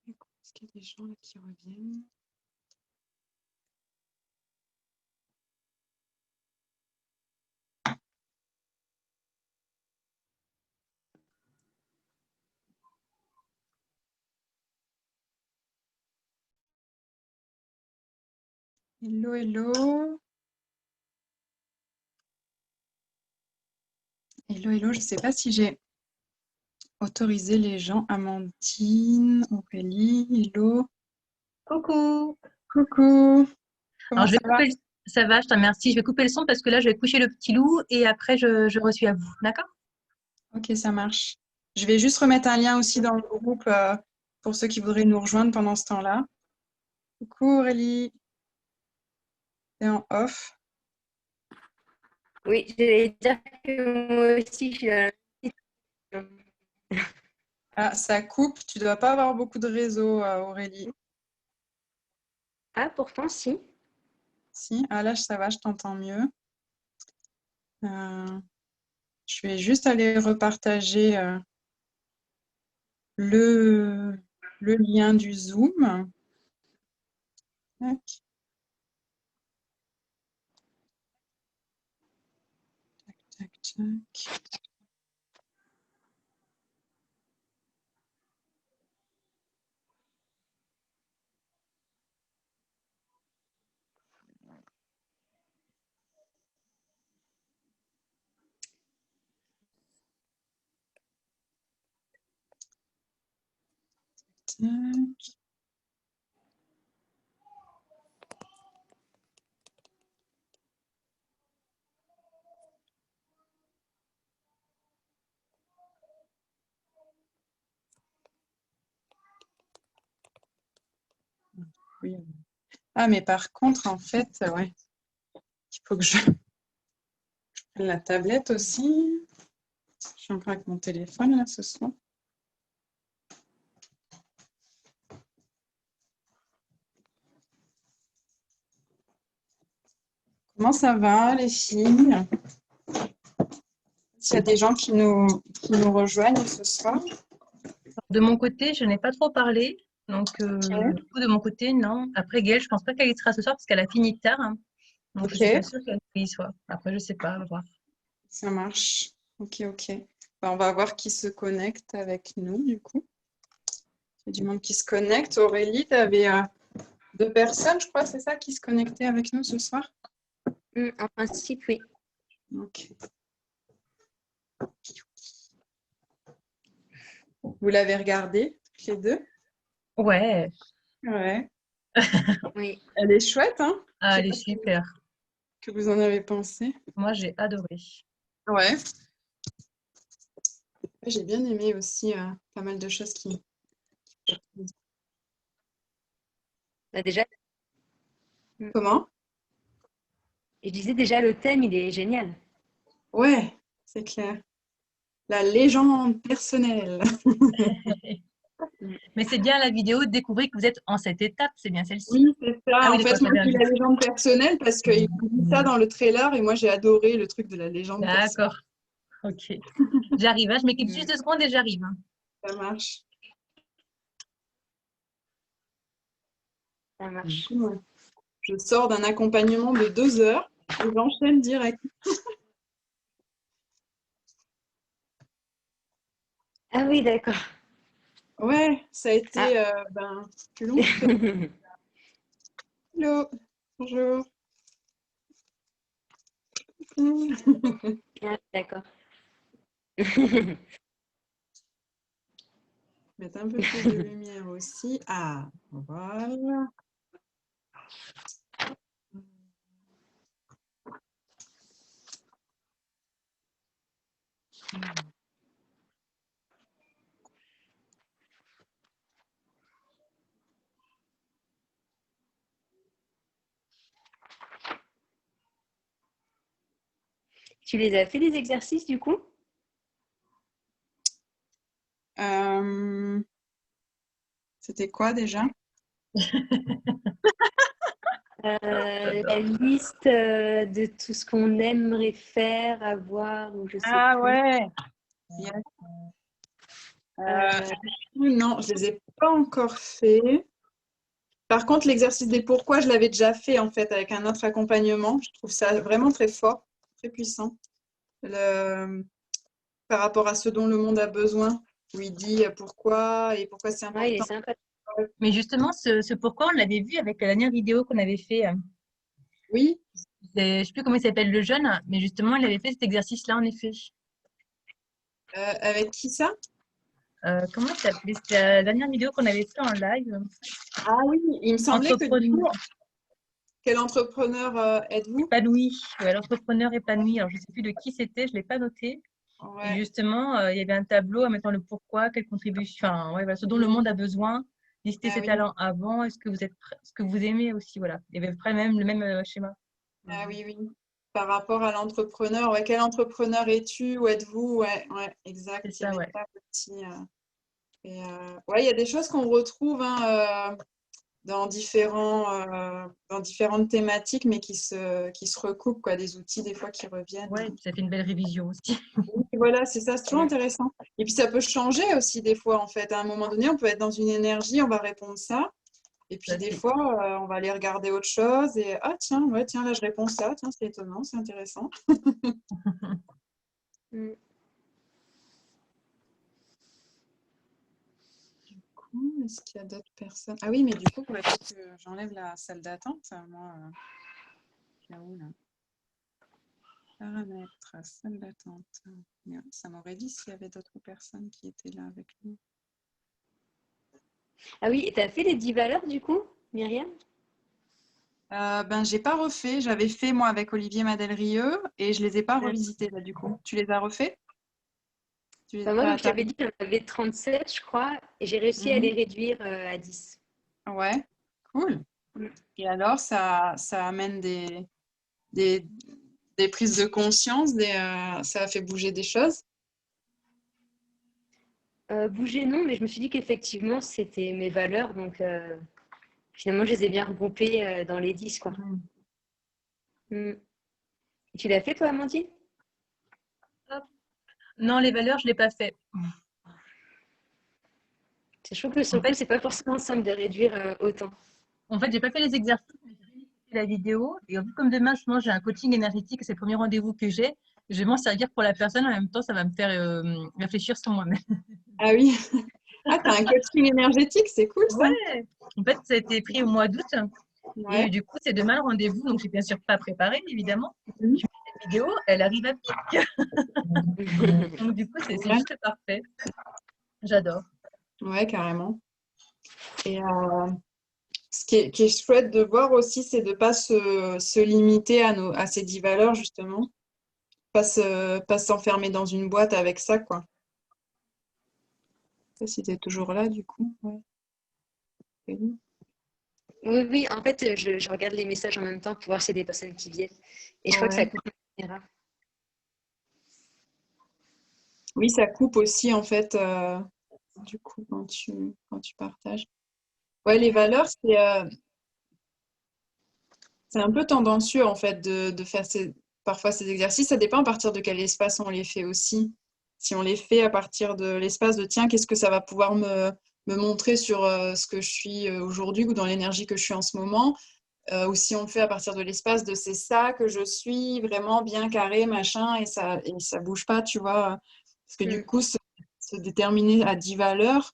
Est-ce qu'il y a des gens là qui reviennent? Hello, hello. Hello, hello. Je ne sais pas si j'ai autorisé les gens. Amandine, Aurélie, hello. Coucou. Coucou. Comment Alors, ça va? Ça va, je te remercie. Je vais couper le son parce que là, je vais coucher le petit loup et après, je reçois à vous. D'accord? Ok, ça marche. Je vais juste remettre un lien aussi dans le groupe pour ceux qui voudraient nous rejoindre pendant ce temps-là. Coucou Aurélie. T'es en off. Oui, j'allais dire que moi aussi, je suis dans la petite- Ah, ça coupe. Tu dois pas avoir beaucoup de réseau, Aurélie. Ah, pourtant, si. Si, ah là, ça va, je t'entends mieux. Je vais juste aller repartager le lien du Zoom. Tac, tac, tac. Tac. Oui. Ah, mais par contre, en fait, ouais, il faut que je prenne la tablette aussi. Je suis encore avec mon téléphone là ce soir. Comment ça va, les filles? S'il y a des gens qui nous rejoignent ce soir. De mon côté, je n'ai pas trop parlé. Donc, Ok. du coup, de mon côté, non. Après, Gaëlle, je pense pas qu'elle y sera ce soir parce qu'elle a fini tard, hein. Donc, je Ok, suis pas sûre qu'elle y soit. Après, je sais pas, on va voir. ça marche. Ok, ok. Bah, on va voir qui se connecte avec nous, du coup. Il y a du monde qui se connecte. Aurélie, tu avais 2 personnes, je crois, c'est ça, qui se connectaient avec nous ce soir? En principe, oui. Ok. Vous l'avez regardé, toutes les deux? Ouais, Ouais. Oui. Elle est chouette, hein? Je sais elle est pas ce super. que vous en avez pensé. Moi, j'ai adoré. Ouais. J'ai bien aimé aussi pas mal de choses qui. Bah, déjà, Comment? je disais déjà, le thème, il est génial. Ouais, c'est clair. La légende personnelle. Mais c'est bien la vidéo de découvrir que vous êtes en cette étape. C'est bien celle-ci. Oui, c'est Ah ça. oui, En d'accord, fait, je moi, l'avais c'est la invité. légende personnelle parce qu'il dit ça dans le trailer et moi, j'ai adoré le truc de la légende personnelle. D'accord, ok. J'arrive, hein. Je m'équipe juste 2 secondes et j'arrive, hein. Ça marche. Ça marche. Ouais. Je sors d'un accompagnement de 2 heures et j'enchaîne direct. Ah oui, d'accord. Ouais, ça a été plus long que prévu. Hello, bonjour. Ah, d'accord. Mettre un peu plus de lumière aussi. Ah, voilà. Tu les as fait des exercices du coup? C'était quoi déjà? La liste de tout ce qu'on aimerait faire, avoir ou je sais Ah plus. ouais. Yes. Non, je les ai pas encore fait. Par contre, l'exercice des pourquoi, je l'avais déjà fait en fait avec un autre accompagnement. Je trouve ça vraiment très fort, très puissant. Par rapport à ce dont le monde a besoin, où il dit pourquoi et pourquoi c'est Ouais, il est important. sympa. Mais justement, ce pourquoi, on l'avait vu avec la dernière vidéo qu'on avait fait. Oui, Je ne sais plus comment il s'appelle le jeune, mais justement, il avait fait cet exercice-là, en effet. avec qui ça? Comment il s'appelait? C'était la dernière vidéo qu'on avait fait en live. Ah oui, il me semblait que du coup, Entrepreneur quel entrepreneur êtes-vous? épanoui. Ouais, l'entrepreneur épanoui. Alors, je ne sais plus de qui c'était, je ne l'ai pas noté. Et Ouais. justement, il y avait un tableau en mettant le pourquoi, quelle contribution, enfin, ouais, voilà, ce dont le monde a besoin, lister Ah ses oui, talents avant, est-ce que vous êtes, ce que vous aimez aussi, voilà. Il y avait près le même schéma. ah oui, oui. Par rapport à l'entrepreneur, ouais, quel entrepreneur es-tu? Où êtes-vous? Ouais, ouais, exact. C'est Il y ça, avait ouais. ça aussi. Ouais, il y a des choses qu'on retrouve hein, dans différentes thématiques, mais qui se recoupent, quoi, des outils des fois qui reviennent. Ouais, et puis ça fait une belle révision aussi. Oui, voilà, c'est ça, c'est toujours Ouais. intéressant. Et puis ça peut changer aussi des fois, en fait. À un moment donné, on peut être dans une énergie, on va répondre ça. Et Tout puis à des fait. fois, on va aller regarder autre chose et ah tiens, ouais, tiens, là je réponds ça, tiens, c'est étonnant, c'est intéressant. Mm. Est-ce qu'il y a d'autres personnes? Ah oui, mais du coup, il faudrait peut-être que j'enlève la salle d'attente. Moi, là où, là? Paramètres, salle d'attente. Bien, ça m'aurait dit s'il y avait d'autres personnes qui étaient là avec nous. Ah oui, et tu as fait les 10 valeurs du coup, Myriam? Ben, j'ai pas refait. J'avais fait moi avec Olivier Madelrieux et je les ai pas Ouais. revisités là du coup. Tu les as refait? Bah, moi, comme je T'as t'avais dit, j'en avais 37, je crois, et j'ai réussi à les Mhm. réduire à 10. Ouais, cool. Mm. Et alors, ça amène des, des prises de conscience, ça a fait bouger des choses. Bouger, non, mais je me suis dit qu'effectivement, c'était mes valeurs, donc finalement, je les ai bien regroupées dans les 10, quoi. Mhm. Mm. Tu l'as fait, toi, Amandine? Hop. Non, les valeurs, je ne l'ai pas fait. Je trouve que sur En le coup, fait, c'est pas forcément simple de réduire autant. j'ai pas fait les exercices, mais j'ai réécouté la vidéo. Et vu comme demain, justement, j'ai un coaching énergétique, c'est le premier rendez-vous que j'ai, je vais m'en servir pour la personne. En même temps, ça va me faire réfléchir sur moi-même. Ah oui. Ah, t'as un coaching énergétique, c'est cool ça. Ouais. En fait, ça a été pris au mois d'août. Et Ouais. du coup, c'est demain le rendez-vous. Donc, j'ai bien sûr pas préparé, évidemment. Mhm. Je mets cette vidéo, elle arrive à pic. Donc, du coup, c'est Ouais. juste parfait. J'adore. Ouais, carrément. Et ce qui est chouette de voir aussi, c'est de ne pas se limiter à ces 10 valeurs, justement. Pas s'enfermer dans une boîte avec ça, quoi. Je sais pas si tu es toujours là, du coup. Ouais. Oui, Oui, oui, en fait, je regarde les messages en même temps pour voir s'il y a des personnes qui viennent. Et je crois que ça ouais. coupe la caméra. Oui, ça coupe aussi, en fait, du coup, quand tu partages. Ouais, les valeurs, c'est un peu tendancieux, en fait, de faire parfois ces exercices. Ça dépend à partir de quel espace on les fait aussi. Si on les fait à partir de l'espace de, tiens, qu'est-ce que ça va pouvoir me montrer sur ce que je suis aujourd'hui ou dans l'énergie que je suis en ce moment. Ou si on le fait à partir de l'espace de c'est ça que je suis, vraiment bien carré, machin, et ça bouge pas, tu vois. Parce que du Mm, coup, se déterminer à 10 valeurs,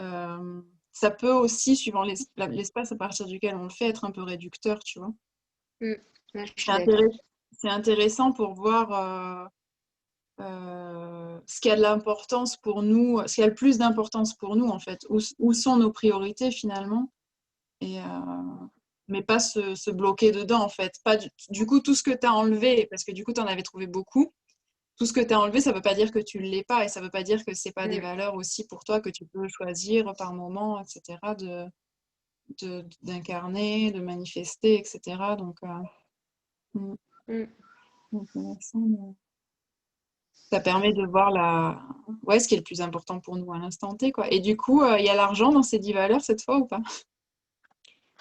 euh, ça peut aussi, suivant l'espace à partir duquel on le fait, être un peu réducteur, tu vois. mm. Ouais, je C'est suis d'accord. c'est intéressant pour voir ce qui a de l'importance pour nous, ce qui a le plus d'importance pour nous, en fait. Où sont nos priorités, finalement. Et, mais pas se bloquer dedans, en fait. Pas du coup, tout ce que tu as enlevé, parce que du coup, tu en avais trouvé beaucoup, tout ce que tu as enlevé, ça ne veut pas dire que tu ne l'es pas, et ça ne veut pas dire que ce n'est pas des Mm, valeurs aussi pour toi que tu peux choisir par moment, etc., d'incarner, de manifester, etc. Donc, mm, mm. intéressant, ça permet de voir ouais, ce qui est le plus important pour nous à l'instant T, quoi. Et du coup, il y a l'argent dans ces 10 valeurs cette fois ou pas?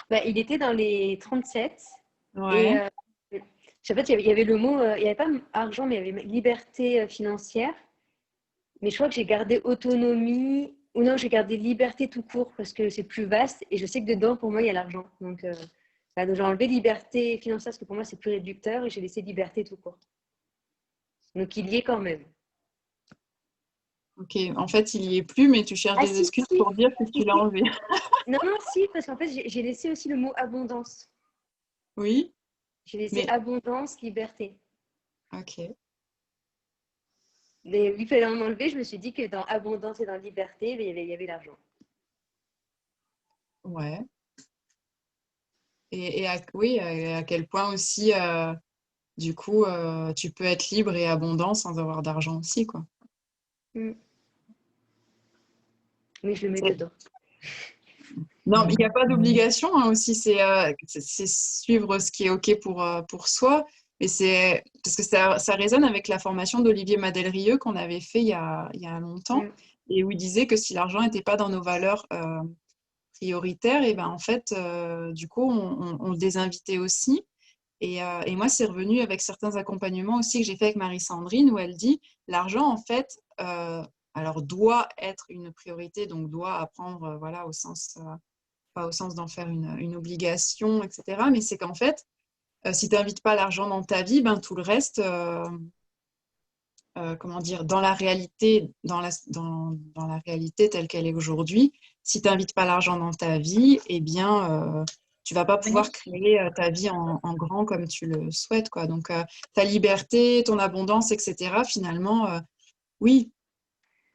Bah, il était dans les 37. Et Ouais. je sais pas, il y avait le mot, il n'y avait pas argent, mais il y avait liberté financière. Mais je crois que j'ai gardé autonomie ou non, j'ai gardé liberté tout court parce que c'est plus vaste et je sais que dedans, pour moi, il y a l'argent. Donc, donc j'ai enlevé liberté financière parce que pour moi, c'est plus réducteur et j'ai laissé liberté tout court. Donc, il y est quand même. Ok, en fait, il y est plus, mais tu cherches Ah des si, excuses si, pour dire que tu si, l'as si. enlevé. Non, non, si, parce qu'en fait, j'ai laissé aussi le mot abondance. Oui, J'ai laissé mais abondance, liberté. ok. Mais vu qu'il fallait en enlever, je me suis dit que dans abondance et dans liberté, il y avait l'argent. Ouais. Oui, à quel point aussi, du coup, tu peux être libre et abondant sans avoir d'argent aussi, quoi. Mm. Mais je le mets C'est- dedans. Non, mais il n'y a pas d'obligation hein, aussi, c'est suivre ce qui est OK pour soi. Et c'est parce que ça résonne avec la formation d'Olivier Madelrieux qu'on avait fait il y a longtemps, Mm. et où il disait que si l'argent n'était pas dans nos valeurs prioritaires, et ben en fait, du coup, on le désinvitait aussi. Et moi, c'est revenu avec certains accompagnements aussi que j'ai fait avec Marie-Sandrine, où elle dit l'argent, en fait, alors doit être une priorité, donc doit apprendre, voilà, au sens, pas au sens d'en faire une obligation, etc. Mais c'est qu'en fait, si tu n'invites pas l'argent dans ta vie, ben tout le reste, comment dire, dans la réalité, dans la réalité telle qu'elle est aujourd'hui, si tu n'invites pas l'argent dans ta vie, eh bien, tu vas pas pouvoir créer ta vie en grand comme tu le souhaites, quoi. Donc, ta liberté, ton abondance, etc., finalement, oui,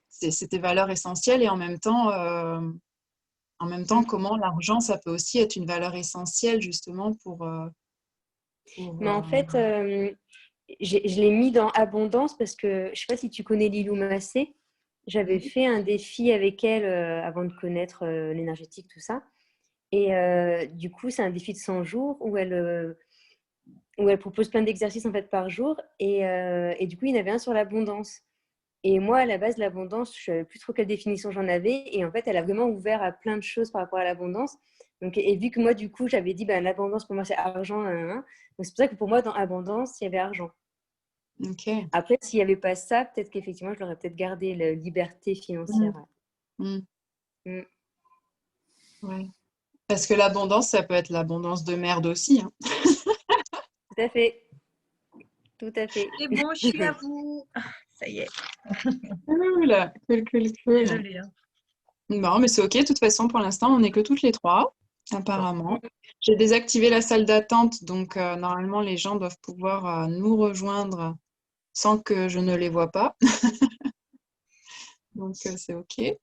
c'est tes valeurs essentielles et en même temps, Mm. comment l'argent, ça peut aussi être une valeur essentielle, justement, Mais en pour fait, je l'ai mis dans abondance parce que je ne sais pas si tu connais Lilou Massé. J'avais fait un défi avec elle avant de connaître l'énergétique, tout ça. Et du coup, c'est un défi de 100 jours où elle propose plein d'exercices en fait par jour. Et du coup, il y en avait un sur l'abondance. Et moi, à la base, l'abondance, je ne savais plus trop quelle définition j'en avais. Et en fait, elle a vraiment ouvert à plein de choses par rapport à l'abondance. Donc, et vu que moi, du coup, j'avais dit, ben, l'abondance, pour moi, c'est argent. Hein, hein. Donc, c'est pour ça que pour moi, dans abondance, il y avait argent. Ok. Après, s'il n'y avait pas ça, peut-être qu'effectivement, je l'aurais peut-être gardé, la liberté Mm, financière. mm, Mm. ouais. Parce que l'abondance, ça peut être l'abondance de merde aussi, hein. Tout à fait. Tout à fait. C'est bon, je suis à vous. Ah, ça y est, Cool, cool, cool, cool. désolée, hein. Bon, mais c'est OK. De toute façon, pour l'instant, on n'est que toutes les trois, apparemment. J'ai désactivé la salle d'attente, donc normalement, les gens doivent pouvoir nous rejoindre sans que je ne les vois pas. Donc, c'est OK. Et,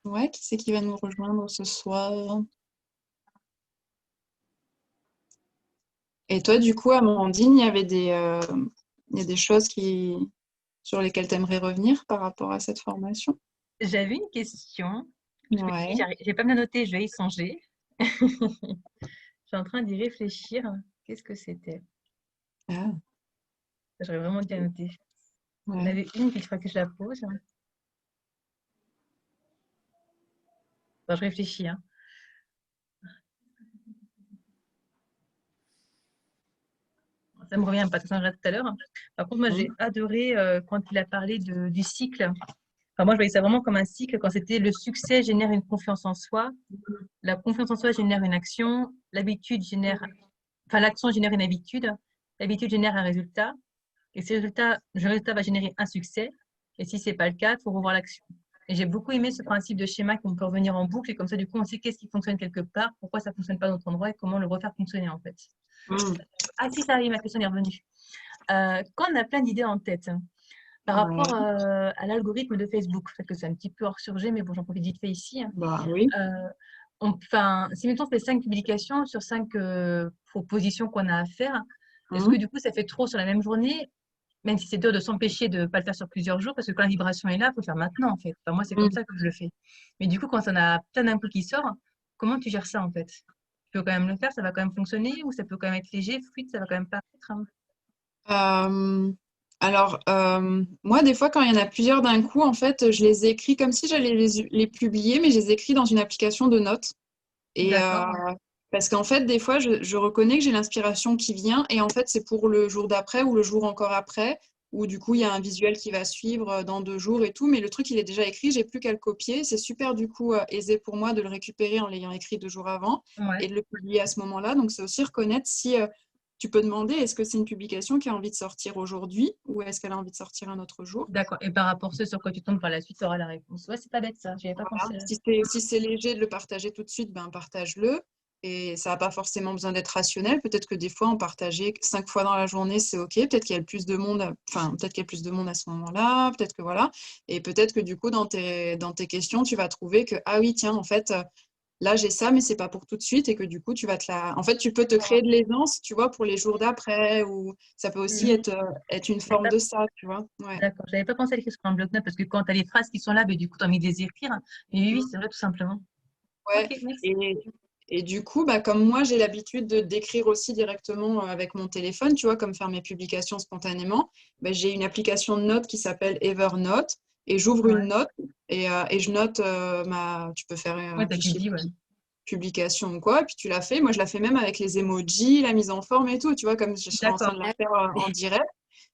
ouais, qui c'est qui va nous rejoindre ce soir? Et toi, du coup, Amandine, il y a des choses sur lesquelles tu aimerais revenir par rapport à cette formation? J'avais une question. Ouais. J'ai pas bien noté, je vais y songer. Je suis en train d'y réfléchir. Qu'est-ce que c'était? Ah, J'aurais vraiment bien noté. Il y en ouais. avait une, puis il faudrait que je la pose. Enfin, je réfléchis, hein. Ça me revient pas, ça me revient tout à l'heure. Par contre, moi, j'ai Mm. adoré quand il a parlé du cycle. Enfin, moi, je voyais ça vraiment comme un cycle quand c'était le succès génère une confiance en soi, la confiance en soi génère une action, l'habitude génère, enfin, l'action génère une habitude, l'habitude génère un résultat, et le résultat va générer un succès. Et si c'est pas le cas, il faut revoir l'action. Et j'ai beaucoup aimé ce principe de schéma qu'on peut revenir en boucle, et comme ça, du coup, on sait qu'est-ce qui fonctionne quelque part, pourquoi ça fonctionne pas dans notre endroit, et comment le refaire fonctionner, en fait. Mm. Ah si, ça y est, ma question est revenue. Quand on a plein d'idées en tête, par Ouais. rapport à l'algorithme de Facebook, peut-être que c'est un petit peu hors sujet, mais bon, j'en profite vite fait ici. Bah oui. Enfin, si mettons on fait 5 publications sur 5 propositions qu'on a à faire, est-ce que Mm. du coup ça fait trop sur la même journée, même si c'est dur de s'empêcher de ne pas le faire sur plusieurs jours, parce que quand la vibration est là, il faut le faire maintenant en fait. Enfin, moi, c'est comme Mm. ça que je le fais. Mais du coup, quand on a plein d'un coup qui sort, comment tu gères ça en fait? Tu peux quand même le faire, ça va quand même fonctionner, ou ça peut quand même être léger, fluide, ça va quand même pas être, hein. Euh, alors, moi, des fois, quand il y en a plusieurs d'un coup, en fait, je les écris comme si j'allais les publier, mais je les écris dans une application de notes. Et D'accord. parce qu'en fait, des fois, je reconnais que j'ai l'inspiration qui vient, et en fait, c'est pour le jour d'après ou le jour encore après, où du coup, il y a un visuel qui va suivre dans 2 jours et tout. Mais le truc, il est déjà écrit, j'ai plus qu'à le copier. C'est super, du coup, aisé pour moi de le récupérer en l'ayant écrit 2 jours avant Ouais. et de le publier à ce moment-là. Donc, c'est aussi reconnaître si tu peux demander, est-ce que c'est une publication qui a envie de sortir aujourd'hui ou est-ce qu'elle a envie de sortir un autre jour? D'accord. Et par rapport à ce sur quoi tu tombes par la suite, tu auras la réponse. Ouais, c'est pas bête ça. J'y avais pas Voilà. pensé. Si c'est léger de le partager tout de suite, ben partage-le. Et ça n'a pas forcément besoin d'être rationnel. Peut-être que des fois, en partager 5 fois dans la journée, c'est OK. Peut-être qu'il y a plus de monde, peut-être qu'il y a plus de monde à ce moment-là. Peut-être que voilà. Et peut-être que du coup, dans tes questions, tu vas trouver que, ah oui, tiens, en fait, là, j'ai ça, mais c'est pas pour tout de suite. Et que du coup, tu vas te la. En fait, tu peux te créer de l'aisance, tu vois, pour les jours d'après. Ou ça peut aussi Mhm. être une J'avais forme pas- de ça, tu vois. Ouais. D'accord. J'avais pas pensé à l'écrire sur un bloc-notes parce que quand tu as les phrases qui sont là, ben, du coup, tu as envie de les écrire. Et oui, c'est vrai, tout simplement. Ouais. Ok, merci. Et du coup, bah, comme moi, j'ai l'habitude d'écrire aussi directement avec mon téléphone, tu vois, comme faire mes publications spontanément, bah, j'ai une application de notes qui s'appelle Evernote et j'ouvre une Ouais, note et je note tu peux faire ouais, un t'as tout fichier dit, ouais. publication ou quoi, et puis tu l'as fait. Moi, je la fais même avec les emojis, la mise en forme et tout, tu vois, comme je serais en train D'accord. de la faire en direct.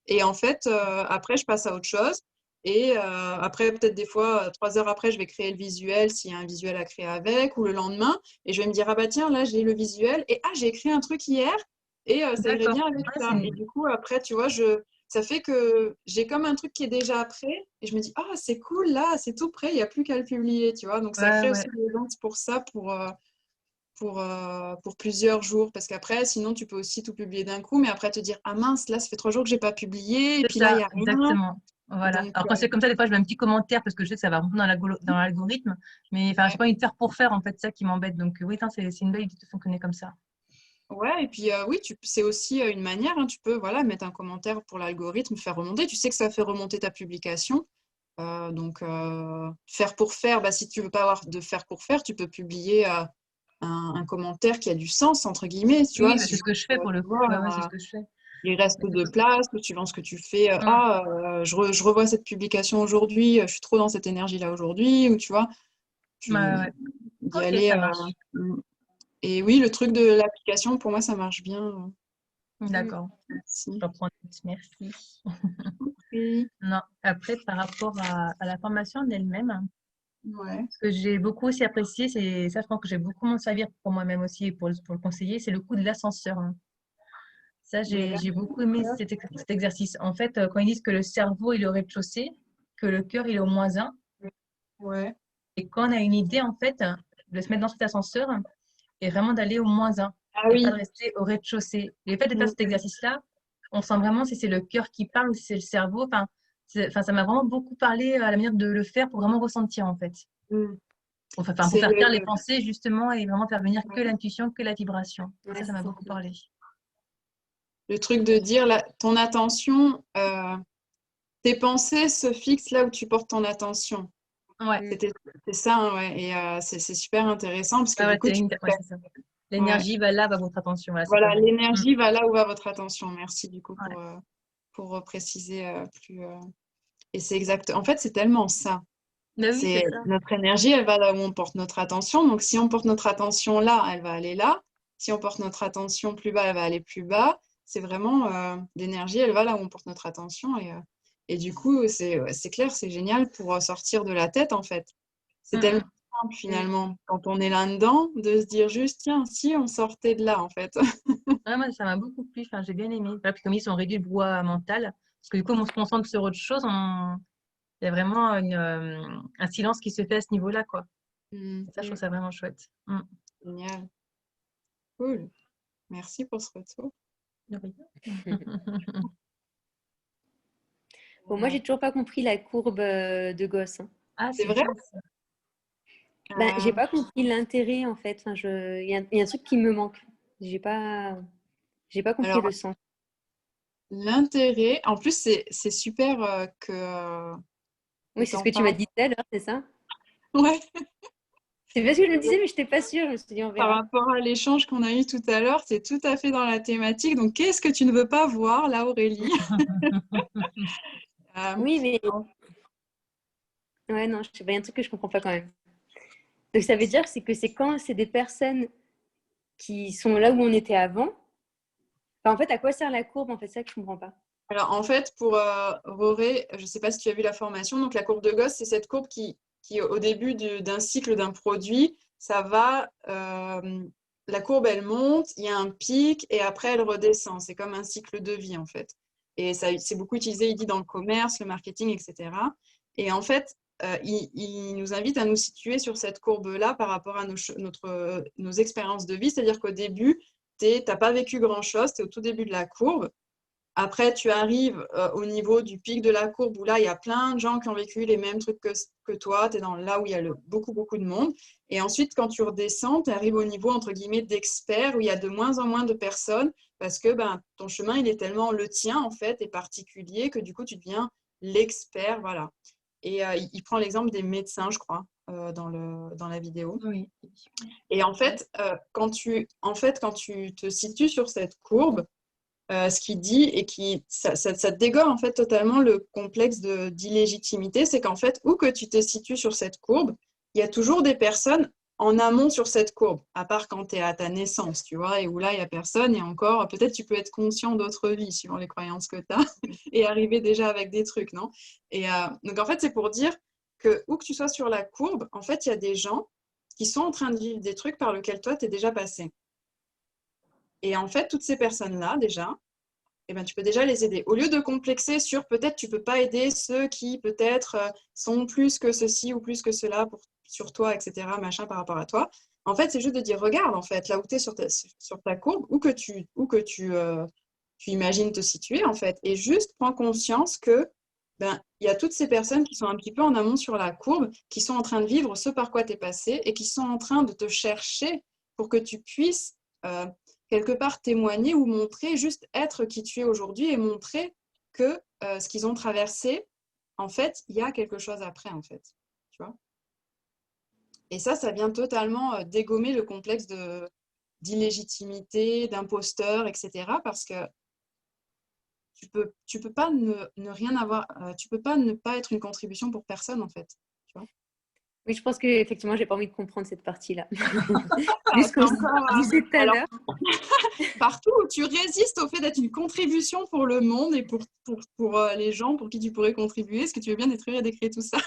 Et en fait, après, je passe à autre chose. Et après, peut-être des fois, 3 heures après, je vais créer le visuel s'il y a un visuel à créer avec, ou le lendemain. Et je vais me dire, ah bah tiens, là, j'ai le visuel. Et ah, j'ai écrit un truc hier. Et ça irait D'accord. bien avec Ouais, ça. Et du coup, après, tu vois, ça fait que j'ai comme un truc qui est déjà prêt. Et je me dis, ah, c'est cool, là, c'est tout prêt, il n'y a plus qu'à le publier, tu vois. Donc, ça ouais, crée ouais. aussi des gens pour ça, pour plusieurs jours. Parce qu'après, sinon, tu peux aussi tout publier d'un coup, mais après te dire, ah mince, là, ça fait 3 jours que j'ai pas publié, et C'est puis là, il n'y ça, a rien. exactement. Voilà. Donc, Alors, quand c'est comme ça, des fois, je mets un petit commentaire parce que je sais que ça va rentrer dans l'algorithme. Mais enfin, j'ai ouais. pas envie de faire pour faire, en fait, ça qui m'embête. Donc, oui, attends, c'est une belle idée de fonctionner comme ça. Ouais, et puis oui, c'est aussi une manière, hein, tu peux voilà, mettre un commentaire pour l'algorithme, faire remonter. Tu sais que ça fait remonter ta publication. Donc, faire pour faire, bah, si tu veux pas avoir de faire pour faire, tu peux publier un commentaire qui a du sens, entre guillemets, tu vois, Oui, bah, c'est si ce que je fais pour le tu coup. Ouais, ouais, c'est ce vois, que je fais. il reste C'est 2 pour ça. places, ou suivant ce que tu fais, Hum. je revois cette publication aujourd'hui, je suis trop dans cette énergie-là aujourd'hui, ou tu vois, Ouais, tu, ouais. d'y Ok, aller. ça marche. Et oui, le truc de l'application, pour moi, ça marche bien. Mhm. D'accord. Merci. J'en prends note. Merci. Oui. Non. Après, par rapport à la formation en elle-même, Ouais. ce que j'ai beaucoup aussi apprécié, c'est ça, je pense que j'ai beaucoup m'en servir pour moi-même aussi et pour le conseiller, c'est le coup de l'ascenseur, hein. Ça, De j'ai beaucoup aimé cet exercice. En fait, quand ils disent que le cerveau, il est au rez-de-chaussée, que le cœur, il est au -1, ouais. et quand on a une idée, en fait, de se mettre dans cet ascenseur et vraiment d'aller au -1 Ah et pas de oui. rester au rez-de-chaussée. Et le fait de faire Mm, cet exercice-là, on sent vraiment si c'est le cœur qui parle ou si c'est le cerveau. Enfin, ça m'a vraiment beaucoup parlé à la manière de le faire pour vraiment ressentir, en fait. mm. Pour C'est faire taire les pensées, justement, et vraiment faire venir que ouais, l'intuition, que la vibration. Et Ouais, ça c'est m'a ça. beaucoup parlé. le truc de dire ton attention, tes pensées se fixent là où tu portes ton attention. Ouais, Mhm. C'était, c'est ça, hein, ouais. Et c'est super intéressant parce que ouais, du ouais, coup, ouais, c'est ça. ouais. L'énergie va là, va votre attention. Voilà, c'est pas Voilà, bon. Mm. l'énergie va là où va votre attention. Merci du coup Ouais. pour préciser plus. Et c'est exact. En fait, c'est tellement ça. Bah oui, c'est C'est ça. notre énergie, elle va là où on porte notre attention. Donc, si on porte notre attention là, elle va aller là. Si on porte notre attention plus bas, elle va aller plus bas. C'est vraiment l'énergie, elle va là où on porte notre attention. Et du coup, ouais, c'est clair, c'est génial pour sortir de la tête, en fait. C'est Mm, tellement mm. simple, Mhm. finalement, quand on est là-dedans, de se dire juste, tiens, si on sortait de là, en fait. Ouais, moi, ça m'a beaucoup plu. Enfin, j'ai bien aimé. Voilà, puis comme ils ont réduit le brouhaha mental, parce que du coup, on se concentre sur autre chose, il y a vraiment un silence qui se fait à ce niveau-là, quoi. Hmm, Et ça, je trouve ça vraiment chouette. Mm. génial. Cool. Merci pour ce retour. De rien. Bon, moi, j'ai toujours pas compris la courbe de Gauss, hein. Ah, C'est c'est vrai? bien ça. Ben, j'ai Euh, pas compris l'intérêt en fait. Enfin, il y a un truc qui me manque. J'ai pas compris alors, le sens. l'intérêt, en plus, c'est super que Oui, c'est ce t'en que tu m'as parles. dit tout à l'heure, c'est ça? Ouais, C'est parce que je me disais, mais je n'étais pas sûre. Je me suis dit, on par verra. rapport à l'échange qu'on a eu tout à l'heure, c'est tout à fait dans la thématique. Donc, qu'est-ce que tu ne veux pas voir là, Aurélie? Euh, Oui, mais ouais, non, je sais pas, il y a un truc que je comprends pas quand même. Donc ça veut dire que c'est quand c'est des personnes qui sont là où on était avant. Enfin, en fait, à quoi sert la courbe? En fait, c'est ça que je comprends pas. Alors, en fait, pour Roré, je ne sais pas si tu as vu la formation, donc la courbe de Gauss, c'est cette courbe qui au début d'un cycle d'un produit, ça va, la courbe, elle monte, il y a un pic, et après, elle redescend. C'est comme un cycle de vie, en fait. Et ça, c'est beaucoup utilisé, il dit, dans le commerce, le marketing, etc. Et en fait, il nous invite à nous situer sur cette courbe-là par rapport à nos expériences de vie. C'est-à-dire qu'au début, tu n'as pas vécu grand-chose, tu es au tout début de la courbe. Après, tu arrives au niveau du pic de la courbe où là, il y a plein de gens qui ont vécu les mêmes trucs que toi. Tu es là où il y a beaucoup, beaucoup de monde. Et ensuite, quand tu redescends, tu arrives au niveau, entre guillemets, d'expert où il y a de moins en moins de personnes parce que ton chemin, il est tellement le tien, en fait, et particulier que du coup, tu deviens l'expert. Voilà. Et il prend l'exemple des médecins, je crois, dans la vidéo. Oui. Et en fait, quand tu te situes sur cette courbe, ce qu'il dit et ça dégomme en fait totalement le complexe d'illégitimité, c'est qu'en fait, où que tu te situes sur cette courbe, il y a toujours des personnes en amont sur cette courbe, à part quand tu es à ta naissance, tu vois, et où là, il n'y a personne, et encore, peut-être tu peux être conscient d'autres vies, suivant les croyances que tu as, et arriver déjà avec des trucs, non? Et donc en fait, c'est pour dire que où que tu sois sur la courbe, en fait, il y a des gens qui sont en train de vivre des trucs par lesquels toi, tu es déjà passé. Et en fait, toutes ces personnes-là, déjà, eh ben, tu peux déjà les aider. Au lieu de complexer sur peut-être tu ne peux pas aider ceux qui peut-être sont plus que ceci ou plus que cela sur toi, etc., machin, par rapport à toi. En fait, c'est juste de dire, regarde, en fait, là où tu es sur ta courbe, où que tu imagines te situer, en fait, et juste prends conscience que il y a toutes ces personnes qui sont un petit peu en amont sur la courbe, qui sont en train de vivre ce par quoi tu es passé et qui sont en train de te chercher pour que tu puisses quelque part témoigner ou montrer, juste être qui tu es aujourd'hui et montrer que ce qu'ils ont traversé, en fait, il y a quelque chose après, en fait. Tu vois? Et ça vient totalement dégommer le complexe d'illégitimité, d'imposteur, etc. Parce que tu peux pas ne rien avoir, tu peux pas ne pas être une contribution pour personne, en fait. Tu vois? Oui, je pense qu'effectivement, j'ai pas envie de comprendre cette partie-là. Ah, Vu ce qu'on encore, disait tout à alors, l'heure. partout où tu résistes au fait d'être une contribution pour le monde et pour les gens pour qui tu pourrais contribuer, est-ce que tu veux bien détruire et décrire tout ça?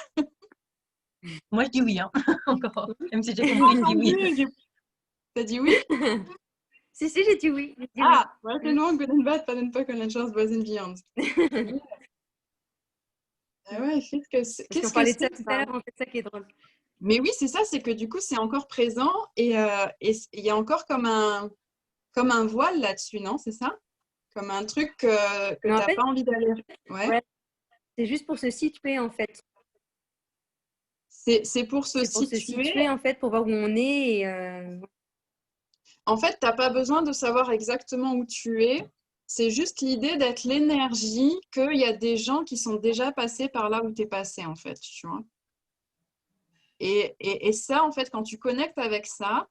Moi, je dis oui, hein. Encore. Même si j'ai compris, je dis oui. T'as dit oui? Si, j'ai dit oui. J'ai dit Ah, welke noem, good and bad, pas pas que la chance, boys and beyond. oui. Ah ouais, Parce qu'est-ce qu'on que parlait de ça c'est tout à ça? l'heure, en fait, ça qui est drôle. Mais oui, c'est ça, c'est que du coup, c'est encore présent et il y a encore comme un voile là-dessus, non? C'est ça? Comme un truc que Mais tu en n'as fait, pas envie d'aller. Ouais. ouais, c'est juste pour se situer, en fait. C'est pour se C'est pour se situer. situer, en fait, pour voir où on est. Et, En fait, tu n'as pas besoin de savoir exactement où tu es. C'est juste l'idée d'être l'énergie qu'il y a des gens qui sont déjà passés par là où tu es passé, en fait, tu vois. Et ça, en fait, quand tu connectes avec ça,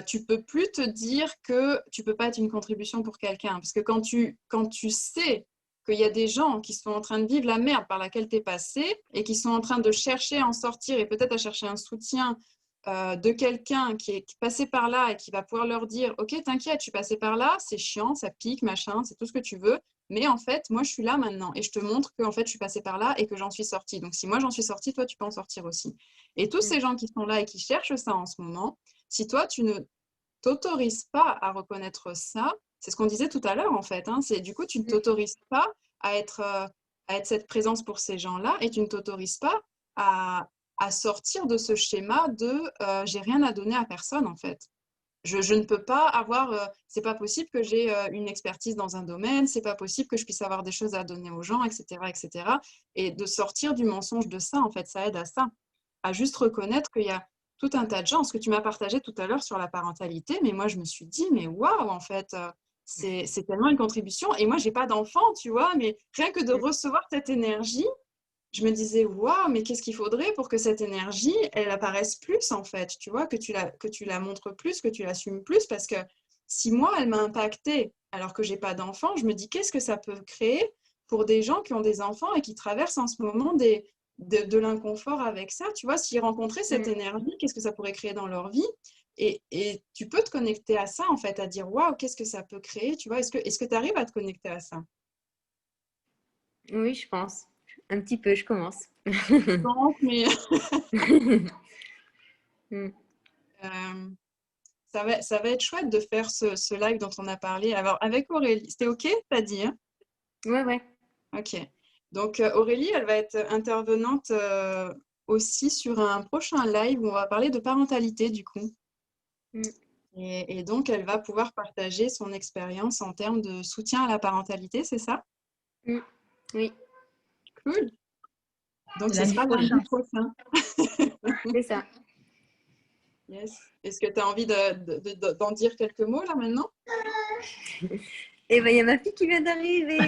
tu peux plus te dire que tu peux pas être une contribution pour quelqu'un. Parce que quand tu sais qu'il y a des gens qui sont en train de vivre la merde par laquelle tu es passé et qui sont en train de chercher à en sortir et peut-être à chercher un soutien de quelqu'un qui est passé par là et qui va pouvoir leur dire ok, t'inquiète, je suis passé par là, c'est chiant, ça pique, machin, c'est tout ce que tu veux. Mais en fait, moi, je suis là maintenant et je te montre que en fait, je suis passée par là et que j'en suis sortie. Donc, si moi, j'en suis sortie, toi, tu peux en sortir aussi. Et tous ces gens qui sont là et qui cherchent ça en ce moment, si toi, tu ne t'autorises pas à reconnaître ça, c'est ce qu'on disait tout à l'heure en fait, hein, c'est du coup, tu ne t'autorises pas à être cette présence pour ces gens-là et tu ne t'autorises pas à sortir de ce schéma de j'ai rien à donner à personne en fait. Je ne peux pas avoir, c'est pas possible que j'ai une expertise dans un domaine, c'est pas possible que je puisse avoir des choses à donner aux gens, etc., etc. Et de sortir du mensonge de ça, en fait, ça aide à ça, à juste reconnaître qu'il y a tout un tas de gens. Ce que tu m'as partagé tout à l'heure sur la parentalité, mais moi, je me suis dit, mais waouh, en fait, c'est tellement une contribution. Et moi, j'ai pas d'enfant, tu vois, mais rien que de recevoir cette énergie, je me disais, waouh, mais qu'est-ce qu'il faudrait pour que cette énergie, elle apparaisse plus, en fait, tu vois, que tu la montres plus, que tu l'assumes plus, parce que si moi, elle m'a impactée alors que j'ai pas d'enfant, je me dis, qu'est-ce que ça peut créer pour des gens qui ont des enfants et qui traversent en ce moment de l'inconfort avec ça, tu vois, s'ils rencontraient cette énergie, qu'est-ce que ça pourrait créer dans leur vie? Et tu peux te connecter à ça, en fait, à dire, waouh, qu'est-ce que ça peut créer, tu vois, est-ce que tu arrives à te connecter à ça? Oui, je pense. Un petit peu, je commence. Non, mais Mm. euh, ça va être chouette de faire ce live dont on a parlé. Alors, avec Aurélie, c'était OK, t'as dit, hein? Ouais, ouais. OK. Donc, Aurélie, elle va être intervenante aussi sur un prochain live où on va parler de parentalité, du coup. Mm. Et donc, elle va pouvoir partager son expérience en termes de soutien à la parentalité, c'est ça? Mm. Oui, Cool. Donc, C'est ce lundi sera lundi prochain. prochain. c'est ça. Yes. Est-ce que tu as envie d'en dire quelques mots là maintenant? Et ben, il y a ma fille qui vient d'arriver.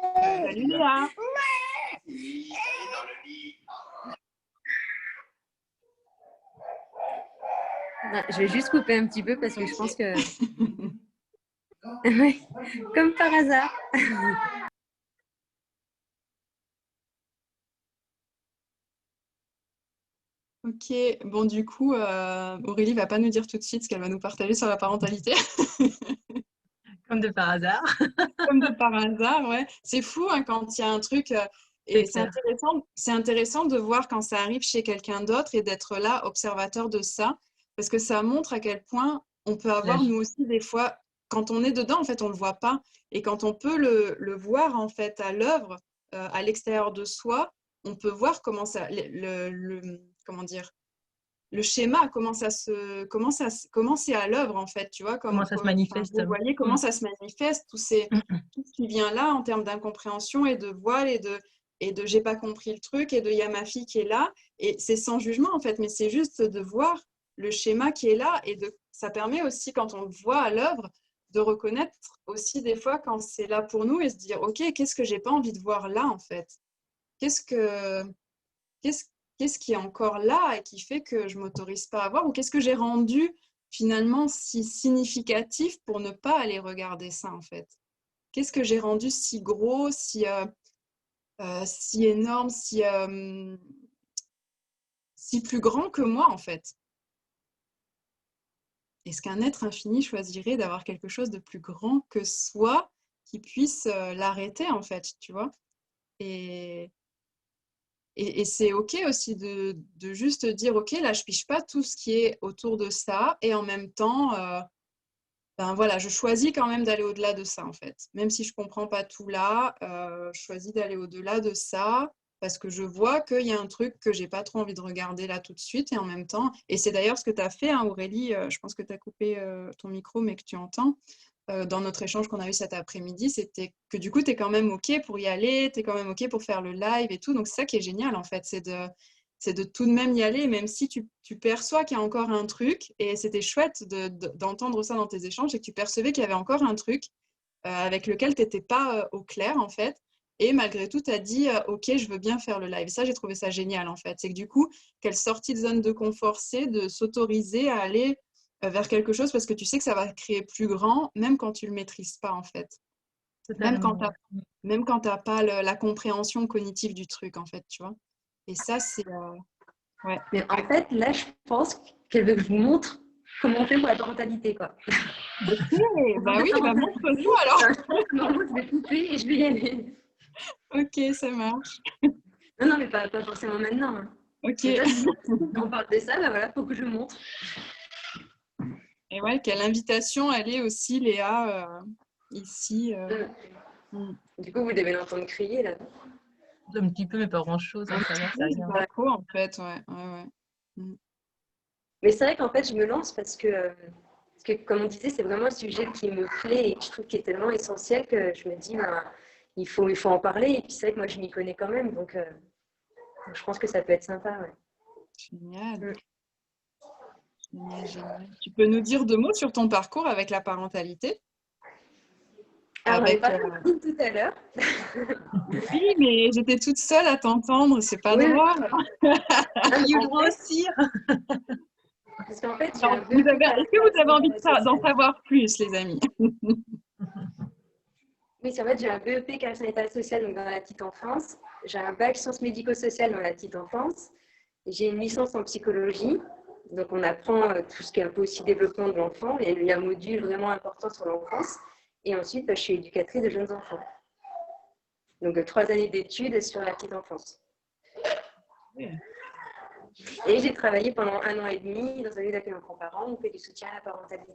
Salut Léa. Ah, je vais juste couper un petit peu parce que je pense Ok. que... Ouais, comme par hasard. Ok, bon du coup, Aurélie va pas nous dire tout de suite ce qu'elle va nous partager sur la parentalité, Comme de par hasard. comme de par hasard, ouais. C'est fou hein, quand il y a un truc, C'est et clair. c'est intéressant de voir quand ça arrive chez quelqu'un d'autre et d'être là, observateur de ça, parce que ça montre à quel point on peut avoir nous aussi des fois, quand on est dedans, en fait, on le voit pas, et quand on peut le voir en fait à l'œuvre, à l'extérieur de soi, on peut voir comment ça, comment dire le schéma, comment c'est à l'œuvre en fait, tu vois, Comment ça se enfin, manifeste. vous voyez comment ça se manifeste, tout ce qui vient là en termes d'incompréhension et de voile et de j'ai pas compris le truc et de il y a ma fille qui est là et c'est sans jugement en fait, mais c'est juste de voir le schéma qui est là et ça permet aussi quand on le voit à l'œuvre de reconnaître aussi des fois quand c'est là pour nous et se dire ok, qu'est-ce que j'ai pas envie de voir là en fait, qu'est-ce que qu'est-ce qu'est-ce qui est encore là et qui fait que je m'autorise pas à voir ou qu'est-ce que j'ai rendu finalement si significatif pour ne pas aller regarder ça en fait. Qu'est-ce que j'ai rendu si gros, si énorme, si plus grand que moi en fait. Est-ce qu'un être infini choisirait d'avoir quelque chose de plus grand que soi qui puisse l'arrêter en fait, tu vois? Et, et c'est OK aussi de juste dire, OK, là, je piche pas tout ce qui est autour de ça. Et en même temps, ben voilà, je choisis quand même d'aller au-delà de ça, en fait. Même si je comprends pas tout là, je choisis d'aller au-delà de ça parce que je vois qu'il y a un truc que j'ai pas trop envie de regarder là tout de suite. Et en même temps, et c'est d'ailleurs ce que tu as fait, hein, Aurélie, je pense que tu as coupé ton micro, mais que tu entends dans notre échange qu'on a eu cet après-midi, c'était que du coup, tu es quand même OK pour y aller, tu es quand même OK pour faire le live et tout. Donc, c'est ça qui est génial, en fait, c'est de tout de même y aller, même si tu perçois qu'il y a encore un truc. Et c'était chouette d'entendre ça dans tes échanges et que tu percevais qu'il y avait encore un truc avec lequel tu n'étais pas au clair, en fait. Et malgré tout, tu as dit OK, je veux bien faire le live. Ça, j'ai trouvé ça génial, en fait. C'est que du coup, quelle sortie de zone de confort c'est de s'autoriser à aller vers quelque chose parce que tu sais que ça va créer plus grand, même quand tu le maîtrises pas, en fait. Même quand Totalement. tu même quand t'as pas la compréhension cognitive du truc, en fait, tu vois. Et ça, c'est... ouais. Mais en fait, là, je pense qu'elle veut que je vous montre comment on fait pour la parentalité, quoi. Ok, Pour bah la oui, bah parentalité, montre-nous alors. normalement, je vais couper et je vais y aller. Ok, ça marche. Non, non, mais pas forcément maintenant. Hein. Ok. Mais là, on parle de ça, bah voilà, faut que je montre. Et ouais, quelle invitation elle est aussi, Léa, ici. Mm. Du coup, vous devez l'entendre crier, là. Un petit peu, mais pas grand-chose. Hein, ça va, c'est rien. Pas trop, en fait, ouais. Ouais. Mm. Mais c'est vrai qu'en fait, je me lance parce que, comme on disait, c'est vraiment un sujet qui me plaît et que je trouve qui est tellement essentiel que je me dis, ben, il faut en parler. Et puis c'est vrai que moi, je m'y connais quand même, donc je pense que ça peut être sympa. Ouais. Génial. Mm. Génial, génial. Tu peux nous dire deux mots sur ton parcours avec la parentalité? Alors, on est Avec, parlé tout à l'heure. oui, mais j'étais toute seule à t'entendre, c'est pas Oui, drôle. en You fait, grossir. parce qu'en fait, j'ai Alors, un BEP est-ce que vous avez envie caractère d'en social. savoir plus, les amis? Oui, c'est en fait, j'ai un BEP caractère social donc dans la petite enfance. J'ai un bac sciences médico-sociales dans la petite enfance. J'ai une licence en psychologie. Donc, on apprend tout ce qui est un peu aussi développement de l'enfant. Il y a un module vraiment important sur l'enfance. Et ensuite, je suis éducatrice de jeunes enfants. Donc, 3 années d'études sur la petite enfance. Et j'ai travaillé pendant 1 an et demi dans un lieu d'accueil enfants-parents. On fait du soutien à la parentalité.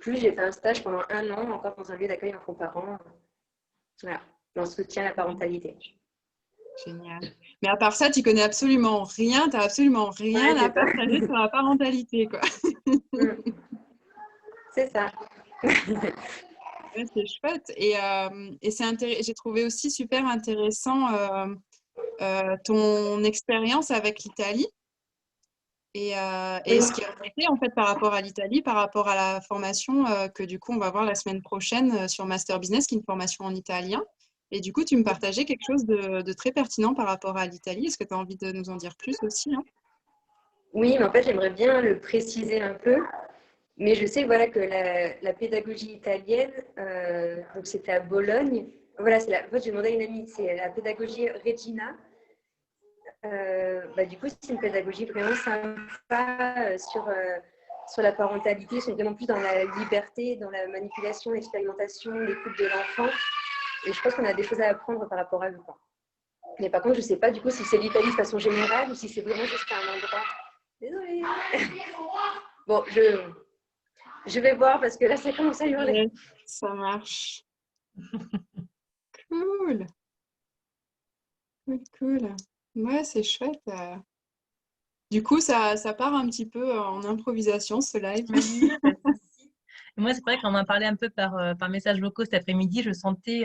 Plus j'ai fait un stage pendant 1 an encore dans un lieu d'accueil enfants-parents. Voilà, dans le soutien à la parentalité. Génial. Mais à part ça, tu connais absolument rien, tu n'as absolument rien à partager sur la parentalité, quoi. C'est ça. Ouais, c'est chouette. Et j'ai trouvé aussi super intéressant ton expérience avec l'Italie et ce qui a été en fait par rapport à l'Italie, par rapport à la formation que du coup on va voir la semaine prochaine sur Master Business, qui est une formation en italien. Et du coup, tu me partageais quelque chose de très pertinent par rapport à l'Italie. Est-ce que tu as envie de nous en dire plus aussi, hein? Oui, mais en fait, j'aimerais bien le préciser un peu. Mais je sais voilà, que la pédagogie italienne, donc c'était à Bologne. Voilà, en fait, j'ai demandé à une amie, c'est la pédagogie Regina. Du coup, c'est une pédagogie vraiment sympa sur la parentalité. Ils sont vraiment plus dans la liberté, dans la manipulation, l'expérimentation, l'écoute de l'enfant. Et je pense qu'on a des choses à apprendre par rapport à eux. Mais par contre, je ne sais pas du coup si c'est l'Italie de façon générale ou si c'est vraiment juste un endroit. Désolée. Bon, je vais voir parce que là, ça commence à hurler. Ouais, ça marche. Cool. Cool. Ouais, c'est chouette. Du coup, ça part un petit peu en improvisation, ce live. Oui, pas de souci. Et moi, c'est vrai qu'on m'a parlé un peu par message vocaux cet après-midi, je sentais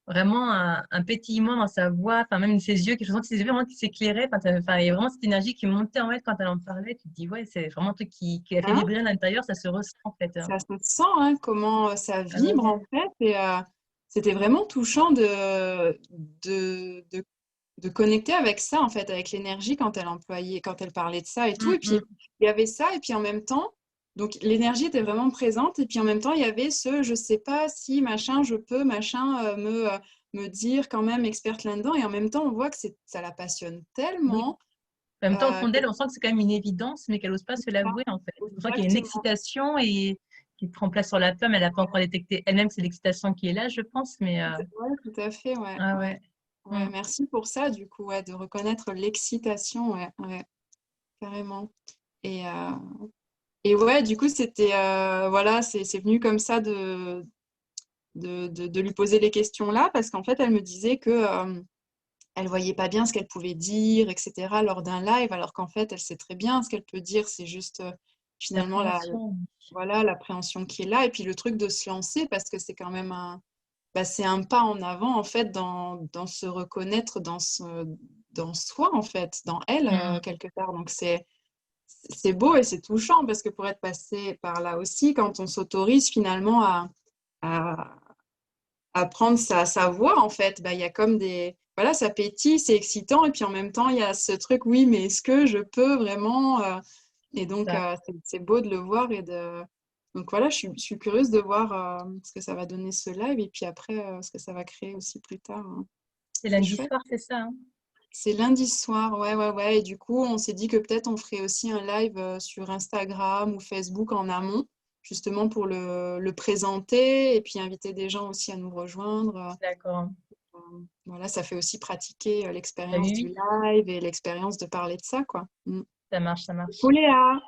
vraiment un pétillement dans sa voix, enfin même ses yeux, je sentais ses yeux vraiment qui s'éclairaient. Enfin, il y a vraiment cette énergie qui montait en fait quand elle en parlait. Tu te dis, ouais, c'est vraiment un truc qui a fait Hein? vibrer à l'intérieur, ça se ressent en fait. Ça se sent, hein, comment ça Ah ouais, vibre en fait. Et c'était vraiment touchant de connecter avec ça, en fait, avec l'énergie quand elle employait, quand elle parlait de ça et tout. Et puis, il y avait ça, et puis en même temps, donc l'énergie était vraiment présente, et puis en même temps, il y avait je sais pas si, machin, je peux, machin, me dire quand même experte là-dedans. Et en même temps, on voit que ça la passionne oui. tellement. En même temps, au fond Que d'elle, on sent que c'est quand même une évidence, mais qu'elle n'ose pas se ça. l'avouer en fait. On sent qu'il y a une Exactement. excitation et qui prend place sur la femme. Elle n'a pas encore détecté elle-même, c'est l'excitation qui est là, je pense. Mais Ouais, tout à fait, ouais. ah Ouais. ouais. Ouais, merci pour ça, du coup, ouais, de reconnaître l'excitation, ouais, ouais, carrément. Et, euh, et ouais, du coup, c'était, voilà, c'est venu comme ça de lui poser les questions là, parce qu'en fait, elle me disait que elle voyait pas bien ce qu'elle pouvait dire, etc., lors d'un live, alors qu'en fait, elle sait très bien ce qu'elle peut dire, c'est juste finalement L'appréhension. voilà, l'appréhension qui est là, et puis le truc de se lancer, parce que c'est quand même c'est un pas en avant, en fait, dans se reconnaître dans soi, en fait, dans elle, quelque part. Donc, c'est beau et c'est touchant, parce que pour être passé par là aussi, quand on s'autorise finalement à, à prendre sa voix, en fait, il y a comme voilà, ça pétille, c'est excitant, et puis en même temps, il y a ce truc, oui, mais est-ce que je peux vraiment et donc, c'est beau de le voir Donc voilà, je suis curieuse de voir ce que ça va donner ce live et puis après ce que ça va créer aussi plus tard, hein. C'est C'est lundi chouette. soir, c'est ça, hein? C'est lundi soir, ouais, ouais, ouais. Et du coup, on s'est dit que peut-être on ferait aussi un live sur Instagram ou Facebook en amont, justement pour le présenter et puis inviter des gens aussi à nous rejoindre. D'accord. Voilà, ça fait aussi pratiquer Ah l'expérience oui, du oui, live et l'expérience de parler de ça, quoi. ça marche, ça marche. Coucou Léa!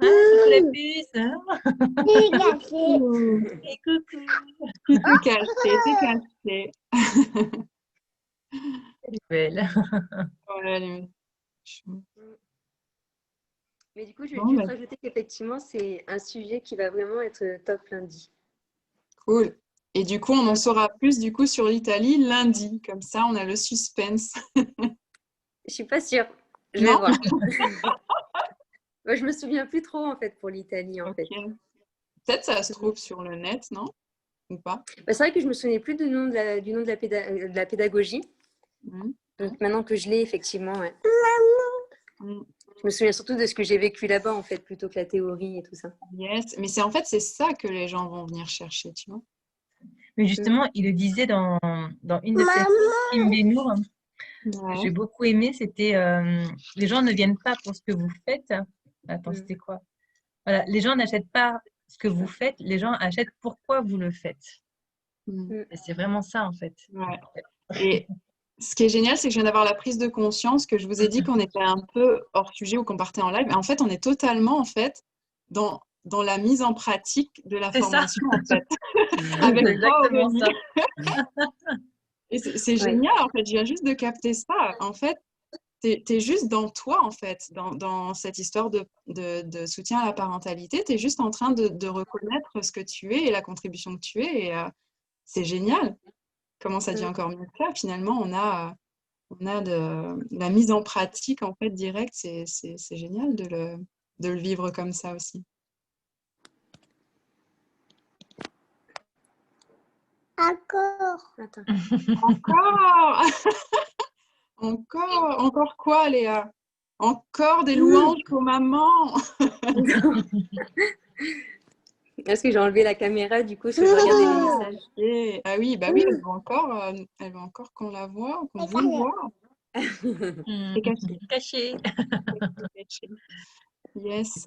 Ah, coucou la puce, hein? Coucou, Et coucou. t'es caché, t'es caché. Elle est belle. Ouais, elle est chou. Mais du coup, je vais Bon, juste rajouter qu'effectivement, c'est un sujet qui va vraiment être top lundi. cool. Et du coup, on en saura plus du coup sur l'Italie lundi. Comme ça, on a le suspense. Je suis pas sûre. Je vais Non? voir. Moi, je me souviens plus trop en fait pour l'Italie en fait. Ok. Peut-être ça se trouve sur le net, non? Ou pas? C'est vrai que je me souvenais plus du nom de la pédagogie. Mm. Donc maintenant que je l'ai effectivement, ouais. Mm. Je me souviens surtout de ce que j'ai vécu là-bas en fait, plutôt que la théorie et tout ça. Yes. Mais en fait, c'est ça que les gens vont venir chercher, tu vois. Mais justement, il le disait dans une de ses films Bénour, que Ouais. j'ai beaucoup aimé, c'était les gens ne viennent pas pour ce que vous faites. Attends, c'était quoi? Voilà, les gens n'achètent pas ce que vous faites, les gens achètent pourquoi vous le faites. Mm. Et c'est vraiment ça, en fait. Ouais. Et ce qui est génial, c'est que je viens d'avoir la prise de conscience que je vous ai dit qu'on était un peu hors sujet ou qu'on partait en live. Mais en fait, on est totalement en fait dans la mise en pratique de la C'est ça, formation en fait, c'est avec toi exactement Aurélie. ça. Et c'est Ouais. génial en fait. Je viens juste de capter ça. En fait, t'es juste dans toi en fait, dans cette histoire de soutien à la parentalité. T'es juste en train de reconnaître ce que tu es et la contribution que tu es. Et c'est génial. Comment ça devient encore mieux que ça? Finalement, on a de la mise en pratique en fait directe. C'est génial de le vivre comme ça aussi. Encore. Attends. Encore! Encore quoi, Léa? Encore des louanges pour maman! Parce que j'ai enlevé la caméra, du coup, parce que je regardais les messages. Ok. Ah oui, bah oui, elle veut encore qu'on la voit, qu'on vous le voit. C'est caché. Caché. C'est caché. Yes.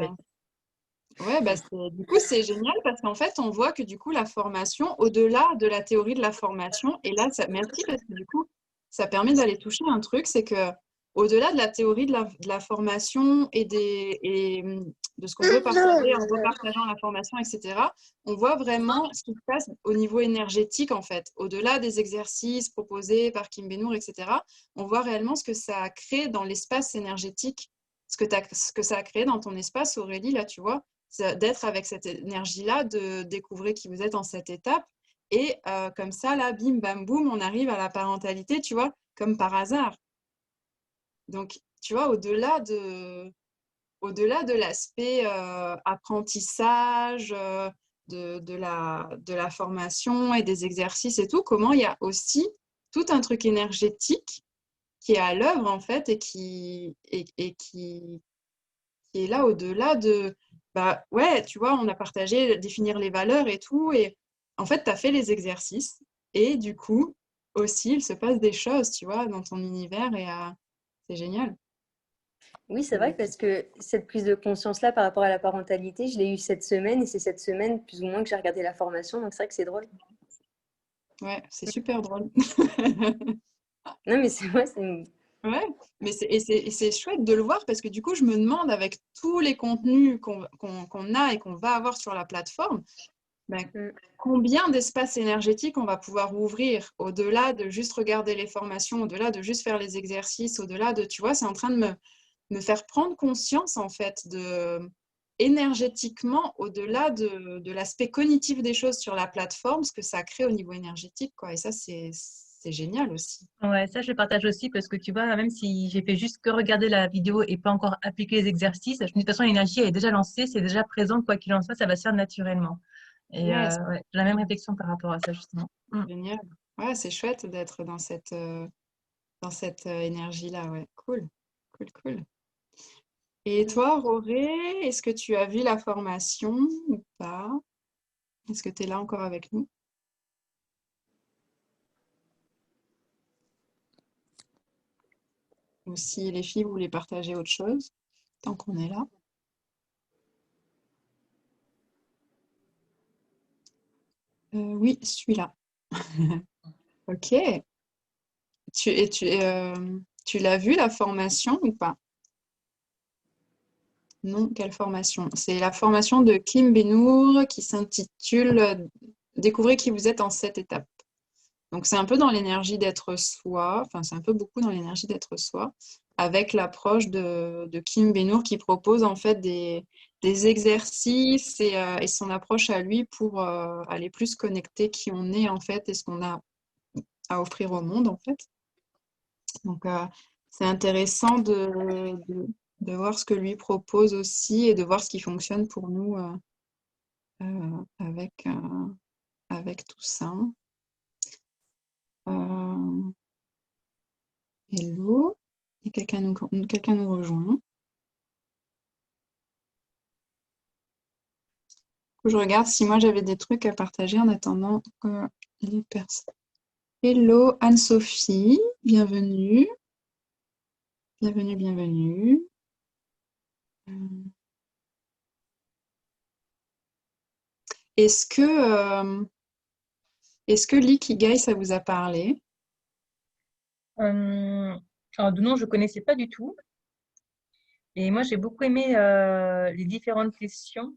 Ouais, bah du coup, c'est génial parce qu'en fait, on voit que du coup, la formation, au-delà de la théorie de la formation, et là, merci parce que du coup, ça permet d'aller toucher un truc, c'est que au-delà de la théorie de la formation de ce qu'on veut partager en repartageant la formation, etc., on voit vraiment ce qui se passe au niveau énergétique, en fait. Au-delà des exercices proposés par Kim Benour, etc., on voit réellement ce que ça a créé dans l'espace énergétique, ce que ça a créé dans ton espace, Aurélie, là, tu vois d'être avec cette énergie-là, de découvrir qui vous êtes en cette étape. Et comme ça, là, bim, bam, boum, on arrive à la parentalité, tu vois, comme par hasard. Donc, tu vois, au-delà de l'aspect apprentissage, de la formation et des exercices et tout, comment il y a aussi tout un truc énergétique qui est à l'œuvre, en fait, et qui est là au-delà de, bah ouais, tu vois, on a partagé, définir les valeurs et tout, et en fait, tu as fait les exercices, et du coup, aussi, il se passe des choses, tu vois, dans ton univers, et c'est génial. Oui, c'est vrai, parce que cette prise de conscience-là par rapport à la parentalité, je l'ai eue cette semaine, et c'est cette semaine, plus ou moins, que j'ai regardé la formation, donc c'est vrai que c'est drôle. Ouais, c'est super drôle. Non, mais c'est vrai, c'est... Ouais, mais c'est chouette de le voir parce que du coup, je me demande avec tous les contenus qu'on a et qu'on va avoir sur la plateforme, ben, combien d'espaces énergétiques on va pouvoir ouvrir au-delà de juste regarder les formations, au-delà de juste faire les exercices, au-delà de, tu vois, c'est en train de me faire prendre conscience en fait énergétiquement, au-delà de l'aspect cognitif des choses sur la plateforme, ce que ça crée au niveau énergétique, quoi. Et ça, c'est génial aussi. Ouais, ça je le partage aussi parce que tu vois, même si j'ai fait juste que regarder la vidéo et pas encore appliquer les exercices, je me dis de toute façon l'énergie elle est déjà lancée, c'est déjà présent, quoi qu'il en soit, ça va se faire naturellement. Et Yes, ouais, j'ai la même réflexion par rapport à ça justement. génial. Ouais, c'est chouette d'être dans cette énergie-là, ouais. Cool, cool, cool. Et toi, Auré, est-ce que tu as vu la formation ou pas? Est-ce que tu es là encore avec nous? Ou si les filles voulaient partager autre chose, tant qu'on est là. Oui, celui-là. Ok. Tu l'as vu, la formation ou pas? Non, quelle formation? C'est la formation de Kim Benour qui s'intitule Découvrez qui vous êtes en 7 étapes. Donc, c'est un peu dans l'énergie d'être soi, enfin, c'est un peu beaucoup dans l'énergie d'être soi, avec l'approche de Kim Benour qui propose en fait des exercices et son approche à lui pour aller plus connecter qui on est en fait et ce qu'on a à offrir au monde en fait. Donc, c'est intéressant de voir ce que lui propose aussi et de voir ce qui fonctionne pour nous avec tout ça. Euh, Hello, et quelqu'un nous rejoint. Je regarde si moi j'avais des trucs à partager en attendant que les personnes. Hello Anne-Sophie, bienvenue. Bienvenue, bienvenue. Est-ce que l'ikigai, ça vous a parlé? Alors, de nom, je ne connaissais pas du tout. Et moi, j'ai beaucoup aimé les différentes questions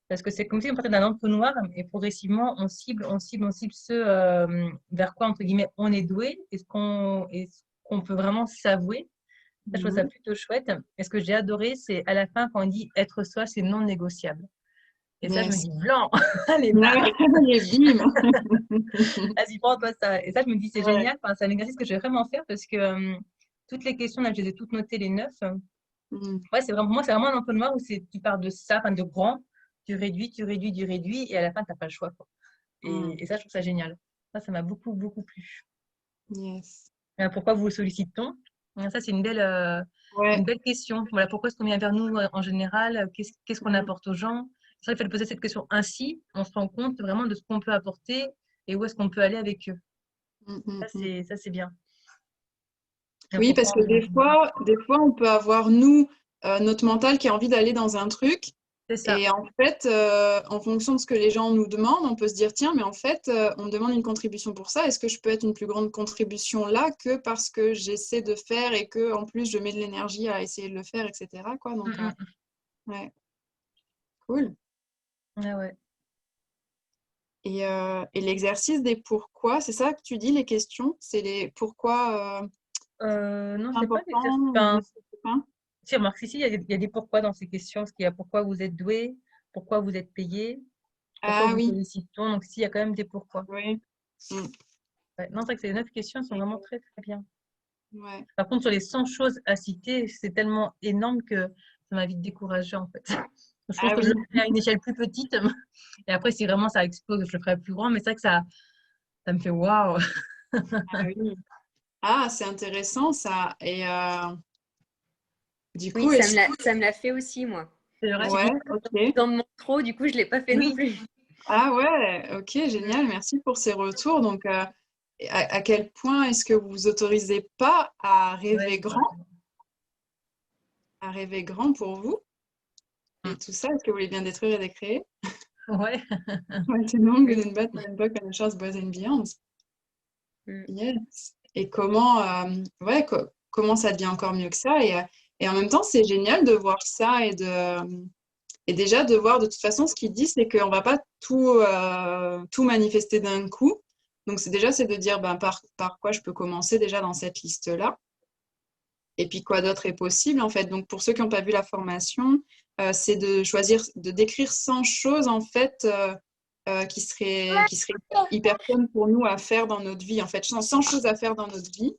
parce que c'est comme si on partait d'un entonnoir et progressivement, on cible ce vers quoi, entre guillemets, on est doué et ce qu'on peut vraiment s'avouer. Ça, je trouve ça plutôt chouette. Et ce que j'ai adoré, c'est à la fin, quand on dit être soi, c'est non négociable. Et ça, je me Yes. dis, blanc, allez, Ouais, bam, allez, bim. vas-y, prends-toi ça. Et ça, je me dis, c'est Ouais. génial. Enfin, c'est un exercice que je vais vraiment faire parce que toutes les questions, là, je les ai toutes notées, les 9. Mm. Ouais, c'est vraiment, pour moi, c'est vraiment un entonnoir où tu pars de ça, enfin, de grand, tu réduis, tu réduis, tu réduis, et à la fin, tu n'as pas le choix, quoi. Mm. Et ça, je trouve ça génial. Ça m'a beaucoup, beaucoup plu. Yes. Pourquoi vous sollicite-t-on? Ça, c'est une Ouais. belle question. Voilà, pourquoi est-ce qu'on vient vers nous en général? Qu'est-ce qu'on Mm. apporte aux gens? C'est vrai qu'il fallait poser cette question ainsi, on se rend compte vraiment de ce qu'on peut apporter et où est-ce qu'on peut aller avec eux. Mm, mm, mm. Ça, c'est bien. Et Oui, parce pourquoi que des fois, on peut avoir, nous, notre mental qui a envie d'aller dans un truc. C'est ça. Et en fait, en fonction de ce que les gens nous demandent, on peut se dire, tiens, mais en fait, on me demande une contribution pour ça. Est-ce que je peux être une plus grande contribution là que parce que j'essaie de faire et que en plus je mets de l'énergie à essayer de le faire, etc. quoi. Donc, Mm, mm. ouais, cool. Ouais, ouais. Et l'exercice des pourquoi, c'est ça que tu dis, les questions? C'est les pourquoi Non, c'est pas importants l'exercice. ou Enfin, je sais pas. si, remarque, si, il y a des pourquoi dans ces questions. Parce qu'il y a pourquoi vous êtes doué, pourquoi vous êtes payé, pourquoi Ah vous oui, sollicitons. Donc, si, il y a quand même des pourquoi. oui. Mm. Ouais. Non, c'est vrai que ces 9 questions sont vraiment très, très bien. Ouais. Par contre, sur les 100 choses à citer, c'est tellement énorme que ça m'a vite découragée, en fait. Je pense Ah que je oui. le ferai à une échelle plus petite. Et après, si vraiment ça explose, je le ferai plus grand. Mais c'est vrai que ça me fait waouh. Ah oui. Ah, c'est intéressant ça. Et du Oui, coup, est-ce ça me l'a fait aussi, moi. C'est Je me vrai? suis dit, ouais, ok. j'en demande trop, du coup, je ne l'ai pas fait non Oui. plus. Ah ouais, ok, Mm. génial. Merci pour ces retours. Donc, à quel point est-ce que vous vous autorisez pas Ouais, c'est vrai. à rêver grand pour vous et Mm. tout ça? Est-ce que vous voulez bien détruire et décréer? Ouais. Maintenant, Oui. den Bad, den Bock, eine Chance, Boys and Beyond. Mm. Yes. Et comment, ouais, comment ça devient encore mieux que ça? Et en même temps, c'est génial de voir ça et déjà de voir de toute façon ce qu'il dit, c'est qu'on va pas tout manifester d'un coup. Donc c'est de dire ben, par quoi je peux commencer déjà dans cette liste-là. Et puis quoi d'autre est possible en fait. Donc pour ceux qui n'ont pas vu la formation, c'est de choisir, de décrire 100 choses en fait qui seraient hyper fun pour nous à faire dans notre vie. En fait, 100 choses à faire dans notre vie.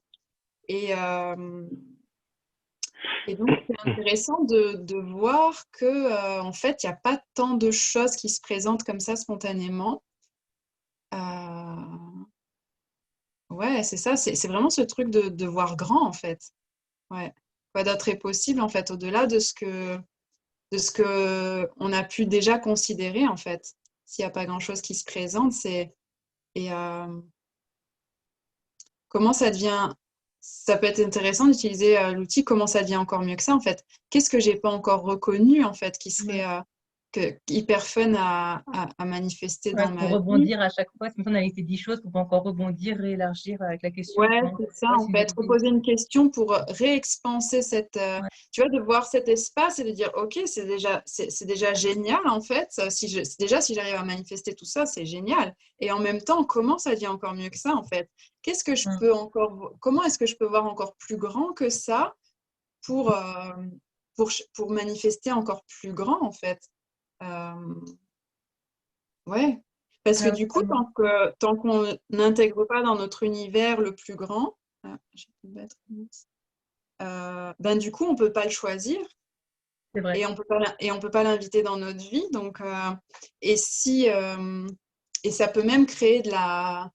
Et, euh, et donc, c'est intéressant de voir que, en fait, il n'y a pas tant de choses qui se présentent comme ça spontanément. Euh, ouais, c'est ça, c'est vraiment ce truc de voir grand, en fait. Ouais. Quoi d'autre est possible, en fait, au-delà de ce que on a pu déjà considérer, en fait. S'il n'y a pas grand-chose qui se présente, et comment ça devient, ça peut être intéressant d'utiliser l'outil, comment ça devient encore mieux que ça, en fait. Qu'est-ce que j'ai pas encore reconnu, en fait, qui serait Ouais. hyper fun à manifester Ouais, dans pour ma vie? rebondir à chaque fois, si on a été 10 choses, pour encore rebondir, réélargir avec la question. Ouais, Non, c'est ça, ouais, en c'est une fait, bonne idée. reposer une question pour réexpanser Ouais. tu vois, de voir cet espace et de dire, OK, c'est déjà génial, en fait. Si j'arrive à manifester tout ça, c'est génial. Et en même temps, comment ça devient encore mieux que ça, en fait? Qu'est-ce que je Mm. peux encore, comment est-ce que je peux voir encore plus grand que ça pour, euh, pour manifester encore plus grand, en fait? Euh, ouais. Parce que Ouais, du coup, totalement. tant qu'on n'intègre pas dans notre univers le plus grand, j'ai plus de batterie, mince. Ben du coup, on peut pas le choisir C'est vrai. et on peut pas l'inviter dans notre vie. Donc, et si et ça peut même créer de la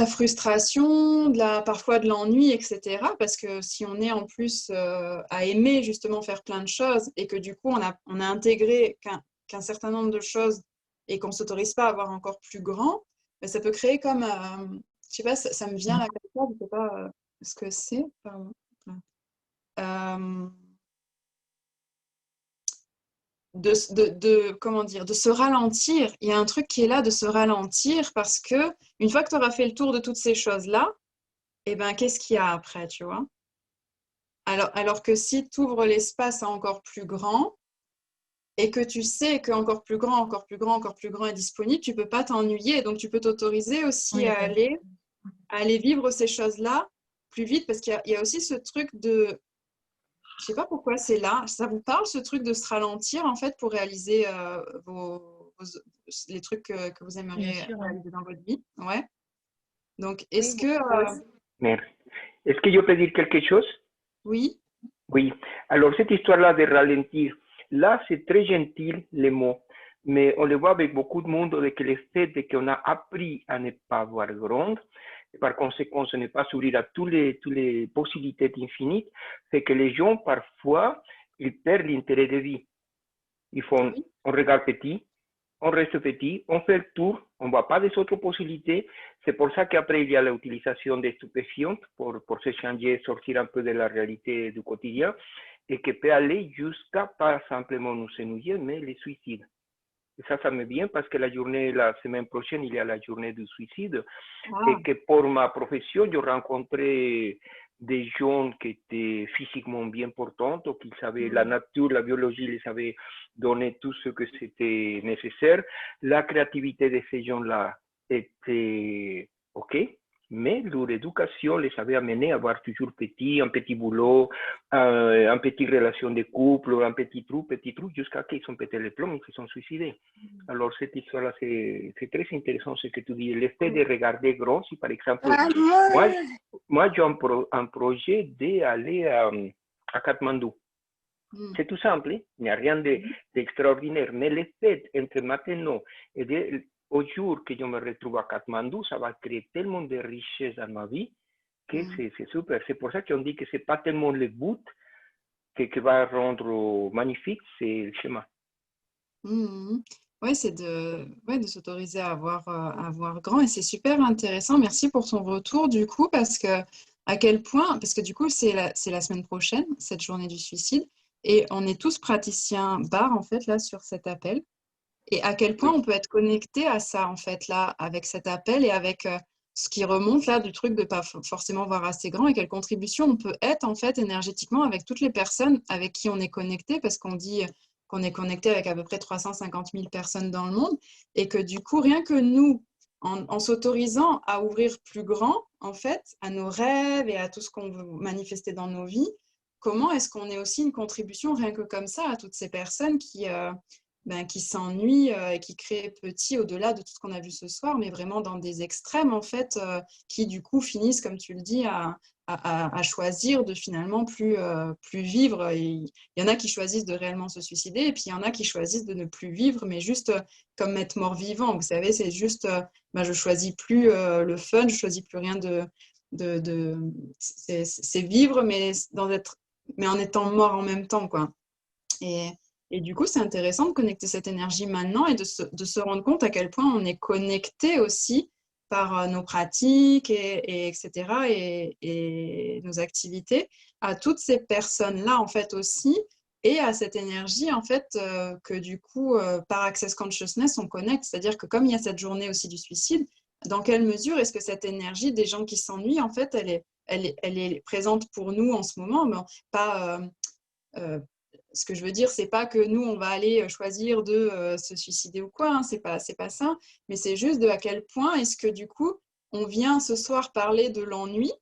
frustration, parfois de l'ennui, etc. Parce que si on est en plus à aimer justement faire plein de choses et que du coup on a intégré qu'un certain nombre de choses et qu'on ne s'autorise pas à avoir encore plus grand, ben, ça peut créer comme, je sais pas, ça me vient là comme ça, je sais pas ce que c'est. Pardon. Euh, comment dire, de se ralentir. Il y a un truc qui est là de se ralentir parce que une fois que tu auras fait le tour de toutes ces choses-là, eh ben, qu'est-ce qu'il y a après, tu vois? Alors que si tu ouvres l'espace à encore plus grand et que tu sais qu'encore plus grand, encore plus grand, encore plus grand est disponible, tu ne peux pas t'ennuyer. Donc, tu peux t'autoriser aussi Oui, à aller vivre ces choses-là plus vite parce qu'il y a aussi ce truc de... Je sais pas pourquoi c'est là. Ça vous parle, ce truc de se ralentir, en fait, pour réaliser les trucs que vous bien aimeriez sûr. réaliser dans votre vie? Ouais. Donc, Oui, est-ce que... moi aussi. Merci. Est-ce que je peux dire quelque chose? oui, Oui. Alors, cette histoire-là de ralentir, là, c'est très gentil, les mots, mais on le voit avec beaucoup de monde, que le fait qu'on a appris à ne pas voir grand, et par conséquent, ce n'est pas s'ouvrir à toutes les possibilités infinies, c'est que les gens, parfois, ils perdent l'intérêt de vie. Ils font, oui. on regarde petit, on reste petit, on fait le tour, on ne voit pas des autres possibilités. C'est pour ça qu'après, il y a l'utilisation des stupéfiants pour se changer, sortir un peu de la réalité du quotidien et qui peut aller jusqu'à pas simplement nous ennuyer, mais les suicides. Et ça me vient parce que la semaine prochaine, il y a la journée du suicide Ah, et que pour ma profession, je rencontrais des gens qui étaient physiquement bien portants, qui savaient la nature, la biologie les avait donné tout ce que c'était nécessaire. La créativité de ces gens-là était OK, mais leur éducation les avait amenés à avoir toujours un petit boulot, une petite relation de couple, un petit trou, jusqu'à qu'ils ont pété les plombs, qu'ils sont suicidés. Alors, cette histoire-là, c'est très intéressant ce que tu dis. Le fait de regarder grand, si par exemple, moi j'ai un projet d'aller à Katmandou. C'est tout simple, il n'y a rien d'extraordinaire. Mais le fait, entre maintenant et au jour que je me retrouve à Katmandou, ça va créer tellement de richesses dans ma vie que c'est super. C'est pour ça qu'on dit que ce n'est pas tellement le but que va rendre magnifique, c'est le chemin. Ouais, c'est de s'autoriser à voir grand et c'est super intéressant. Merci pour ton retour du coup parce que à quel point, parce que du coup c'est la semaine prochaine, cette journée du suicide et on est tous praticiens bar en fait là sur cet appel et à quel point Oui. on peut être connecté à ça en fait là avec cet appel et avec ce qui remonte là du truc de pas forcément voir assez grand et quelle contribution on peut être en fait énergétiquement avec toutes les personnes avec qui on est connecté parce qu'on dit qu'on est connecté avec à peu près 350 000 personnes dans le monde et que du coup, rien que nous, en s'autorisant à ouvrir plus grand, en fait, à nos rêves et à tout ce qu'on veut manifester dans nos vies, comment est-ce qu'on est aussi une contribution, rien que comme ça, à toutes ces personnes qui s'ennuient et qui créent petit au-delà de tout ce qu'on a vu ce soir, mais vraiment dans des extrêmes, en fait, qui du coup finissent, comme tu le dis, à choisir de finalement plus vivre. Et il y en a qui choisissent de réellement se suicider, et puis il y en a qui choisissent de ne plus vivre, mais juste comme être mort-vivant. Vous savez, c'est juste, je choisis plus le fun, je choisis plus rien c'est vivre, mais en étant mort en même temps, quoi. Et du coup, c'est intéressant de connecter cette énergie maintenant et de se rendre compte à quel point on est connecté aussi par nos pratiques etc. Et nos activités à toutes ces personnes-là, en fait, aussi, et à cette énergie, en fait, que du coup, par Access Consciousness, on connecte. C'est-à-dire que comme il y a cette journée aussi du suicide, dans quelle mesure est-ce que cette énergie des gens qui s'ennuient, en fait, elle est présente pour nous en ce moment, mais pas... ce que je veux dire, c'est pas que nous, on va aller choisir de se suicider ou quoi, hein, c'est pas ça, mais c'est juste de à quel point est-ce que du coup, on vient ce soir parler de l'ennui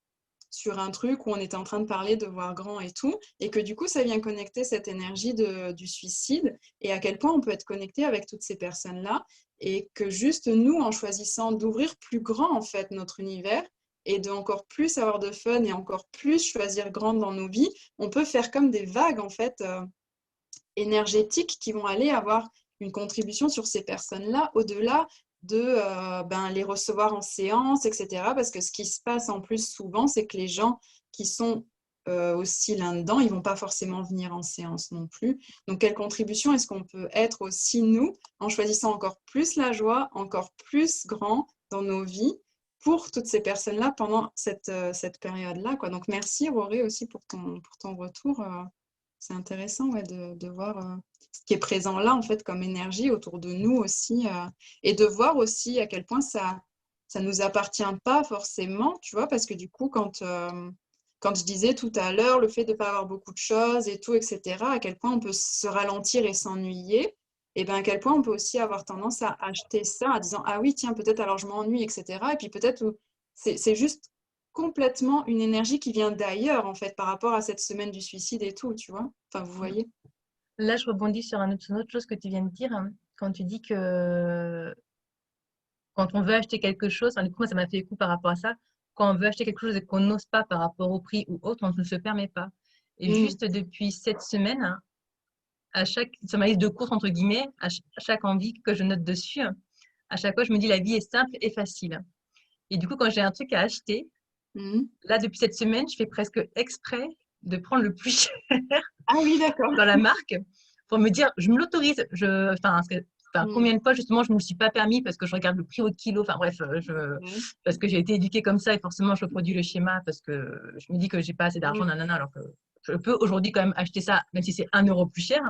sur un truc où on était en train de parler de voir grand et tout, et que du coup, ça vient connecter cette énergie du suicide, et à quel point on peut être connecté avec toutes ces personnes-là, et que juste nous, en choisissant d'ouvrir plus grand, en fait, notre univers, et de encore plus avoir de fun, et encore plus choisir grand dans nos vies, on peut faire comme des vagues, en fait, énergétiques qui vont aller avoir une contribution sur ces personnes-là, au-delà de les recevoir en séance, etc. Parce que ce qui se passe en plus souvent, c'est que les gens qui sont aussi là-dedans, ils ne vont pas forcément venir en séance non plus. Donc, quelle contribution est-ce qu'on peut être aussi, nous, en choisissant encore plus la joie, encore plus grand dans nos vies pour toutes ces personnes-là pendant cette période-là, quoi. Donc, merci, Roré, aussi pour ton retour. C'est intéressant ouais, de voir ce qui est présent là, en fait, comme énergie autour de nous aussi. Et de voir aussi à quel point ça nous appartient pas forcément, tu vois, parce que du coup, quand je disais tout à l'heure, le fait de ne pas avoir beaucoup de choses et tout, etc., à quel point on peut se ralentir et s'ennuyer, et bien à quel point on peut aussi avoir tendance à acheter ça en disant, ah oui, tiens, peut-être alors je m'ennuie, etc. Et puis peut-être c'est juste complètement une énergie qui vient d'ailleurs, en fait, par rapport à cette semaine du suicide et tout, tu vois. Enfin, vous voyez. Là, je rebondis sur une autre chose que tu viens de dire, hein, quand tu dis que quand on veut acheter quelque chose, enfin, du coup, moi, ça m'a fait écho par rapport à ça. Quand on veut acheter quelque chose et qu'on n'ose pas par rapport au prix ou autre, on ne se permet pas. Et juste depuis cette semaine, hein, sur ma liste de courses, entre guillemets, à chaque envie que je note dessus, à chaque fois, je me dis la vie est simple et facile. Et du coup, quand j'ai un truc à acheter, là, depuis cette semaine, je fais presque exprès de prendre le plus cher Ah oui, d'accord. dans la marque pour me dire, je me l'autorise. Combien de fois, justement, je ne me le suis pas permis parce que je regarde le prix au kilo. Enfin, bref, parce que j'ai été éduquée comme ça et forcément, je reproduis le schéma parce que je me dis que je n'ai pas assez d'argent, nanana, alors que je peux aujourd'hui quand même acheter ça, même si c'est 1 euro plus cher.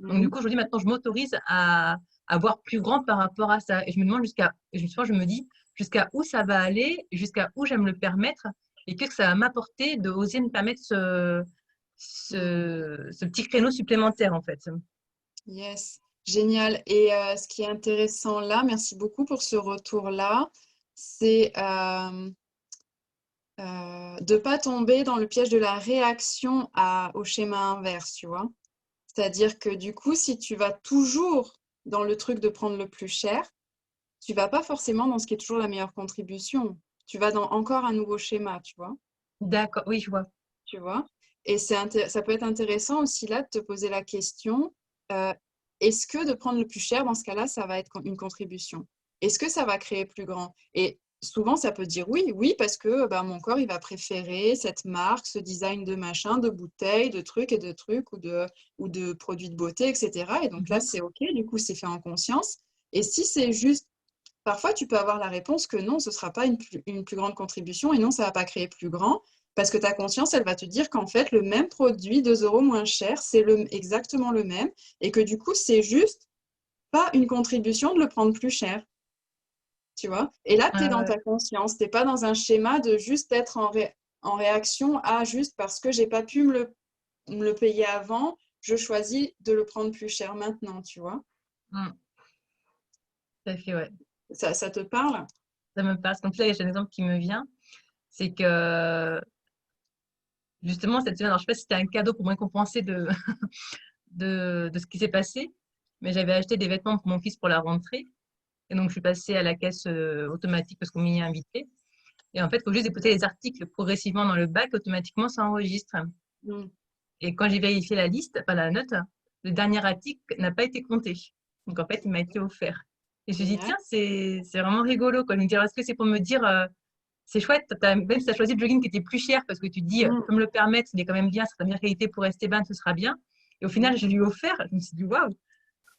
Donc, du coup, aujourd'hui, maintenant, je m'autorise à voir plus grand par rapport à ça. Et je me demande je me dis, jusqu'à où ça va aller, jusqu'à où j'aime le permettre et qu'est-ce que ça va m'apporter de oser me permettre ce petit créneau supplémentaire, en fait. Yes, génial. Et ce qui est intéressant là, merci beaucoup pour ce retour-là, c'est de ne pas tomber dans le piège de la réaction au schéma inverse, tu vois. C'est-à-dire que du coup, si tu vas toujours dans le truc de prendre le plus cher, tu vas pas forcément dans ce qui est toujours la meilleure contribution. Tu vas dans encore un nouveau schéma, tu vois. D'accord, oui, je vois. Tu vois. Et ça peut être intéressant aussi là de te poser la question, est-ce que de prendre le plus cher, dans ce cas-là, ça va être une contribution? Est-ce que ça va créer plus grand? Et souvent, ça peut dire oui, parce que mon corps, il va préférer cette marque, ce design de machin, de bouteilles, de trucs ou de produits de beauté, etc. Et donc là, c'est OK, du coup, c'est fait en conscience. Et si c'est juste, parfois, tu peux avoir la réponse que non, ce ne sera pas une plus grande contribution et non, ça ne va pas créer plus grand. Parce que ta conscience, elle va te dire qu'en fait, le même produit, 2 euros moins cher, c'est exactement le même. Et que du coup, c'est juste pas une contribution de le prendre plus cher. Tu vois? Et là, tu es dans ta conscience. Tu n'es pas dans un schéma de juste être en réaction à juste parce que j'ai pas pu me le payer avant, je choisis de le prendre plus cher maintenant, tu vois? Tout à fait, ouais. Ça te parle? Ça me passe. Donc là, j'ai un exemple qui me vient. C'est que justement, cette semaine, alors je ne sais pas si c'était un cadeau pour me récompenser de ce qui s'est passé, mais j'avais acheté des vêtements pour mon fils pour la rentrée. Et donc, je suis passée à la caisse automatique parce qu'on m'y est invité. Et en fait, il faut juste déposer les articles progressivement dans le bac, automatiquement, ça enregistre. Et quand j'ai vérifié la liste, enfin la note, le dernier article n'a pas été compté. Donc, en fait, il m'a été offert. Et je me suis dit, tiens, c'est vraiment rigolo, quoi. Je me dis, est-ce que c'est pour me dire, c'est chouette, même si tu as choisi le jogging qui était plus cher parce que tu te dis, je peux me le permettre, il est quand même bien, c'est de meilleure qualité pour Esteban, ce sera bien. Et au final, je lui ai offert. Je me suis dit, waouh,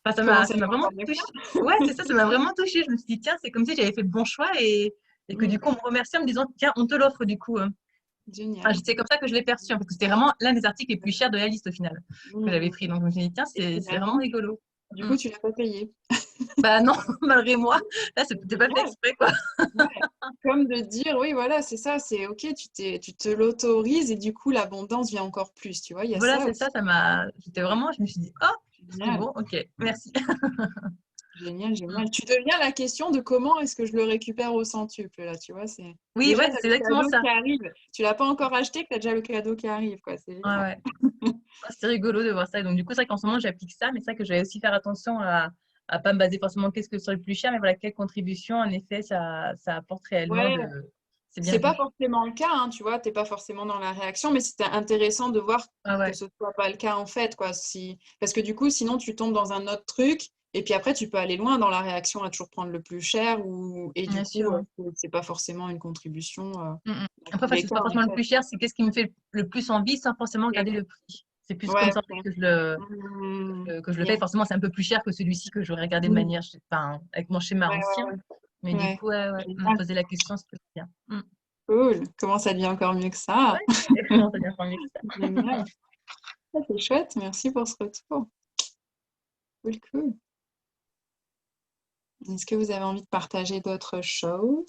enfin, ça m'a vraiment touchée. Ouais, c'est ça, ça m'a vraiment touchée. Je me suis dit, tiens, c'est comme si j'avais fait le bon choix et que du coup, on me remercie en me disant, tiens, on te l'offre du coup. Génial. Enfin, c'est comme ça que je l'ai perçu, parce que c'était vraiment l'un des articles les plus chers de la liste au final que j'avais pris. Donc, je me suis dit, tiens, c'est vraiment rigolo. Du coup, tu ne l'as pas payé. Bah non, malgré moi. Là, c'était pas fait exprès, quoi. Ouais. Comme de dire, oui, voilà, c'est ça, c'est OK, tu te l'autorises et du coup, l'abondance vient encore plus, tu vois, il y a Voilà, ça c'est aussi. ça, j'étais vraiment, je me suis dit, oh, c'est bon, ok, merci. Génial, génial. Tu deviens la question de comment est-ce que je le récupère au centuple, là, tu vois, c'est... Oui, Déjà, ouais, tu as c'est le exactement cadeau ça. qui arrive. Tu l'as pas encore acheté, que tu as déjà le cadeau qui arrive, quoi. C'est Ouais, ouais. C'est rigolo de voir ça. Donc, du coup, c'est vrai qu'en ce moment, j'applique ça, mais c'est vrai que je vais aussi faire attention à pas me baser forcément qu'est-ce que serait le plus cher, mais voilà, quelle contribution, en effet, ça apporte réellement Ouais, c'est bien c'est pas vu. forcément le cas, hein, tu vois, t'es pas forcément dans la réaction, mais c'était intéressant de voir Ah que ouais, ce soit pas le cas en fait, quoi. Parce que du coup, sinon tu tombes dans un autre truc, et puis après tu peux aller loin dans la réaction à toujours prendre le plus cher, et du bien coup, sûr. c'est pas forcément une contribution dans Après, tous enfin, les c'est cas, pas en forcément le fait. plus cher, c'est qu'est-ce qui me fait le plus envie sans forcément regarder le prix. C'est plus comme Ouais, ça en fait, ok. que je le fais. Yes. Forcément, c'est un peu plus cher que celui-ci que j'aurais regardé de Mm. manière, enfin, avec mon schéma Ouais, ancien. Mais du ouais, coup, ouais, me génial. poser la question, c'est bien. Cool. Comment ça devient encore mieux que ça? Ouais, ça devient encore mieux que ça. Génial. Ah, c'est chouette, merci pour ce retour. Cool, cool. Est-ce que vous avez envie de partager d'autres choses?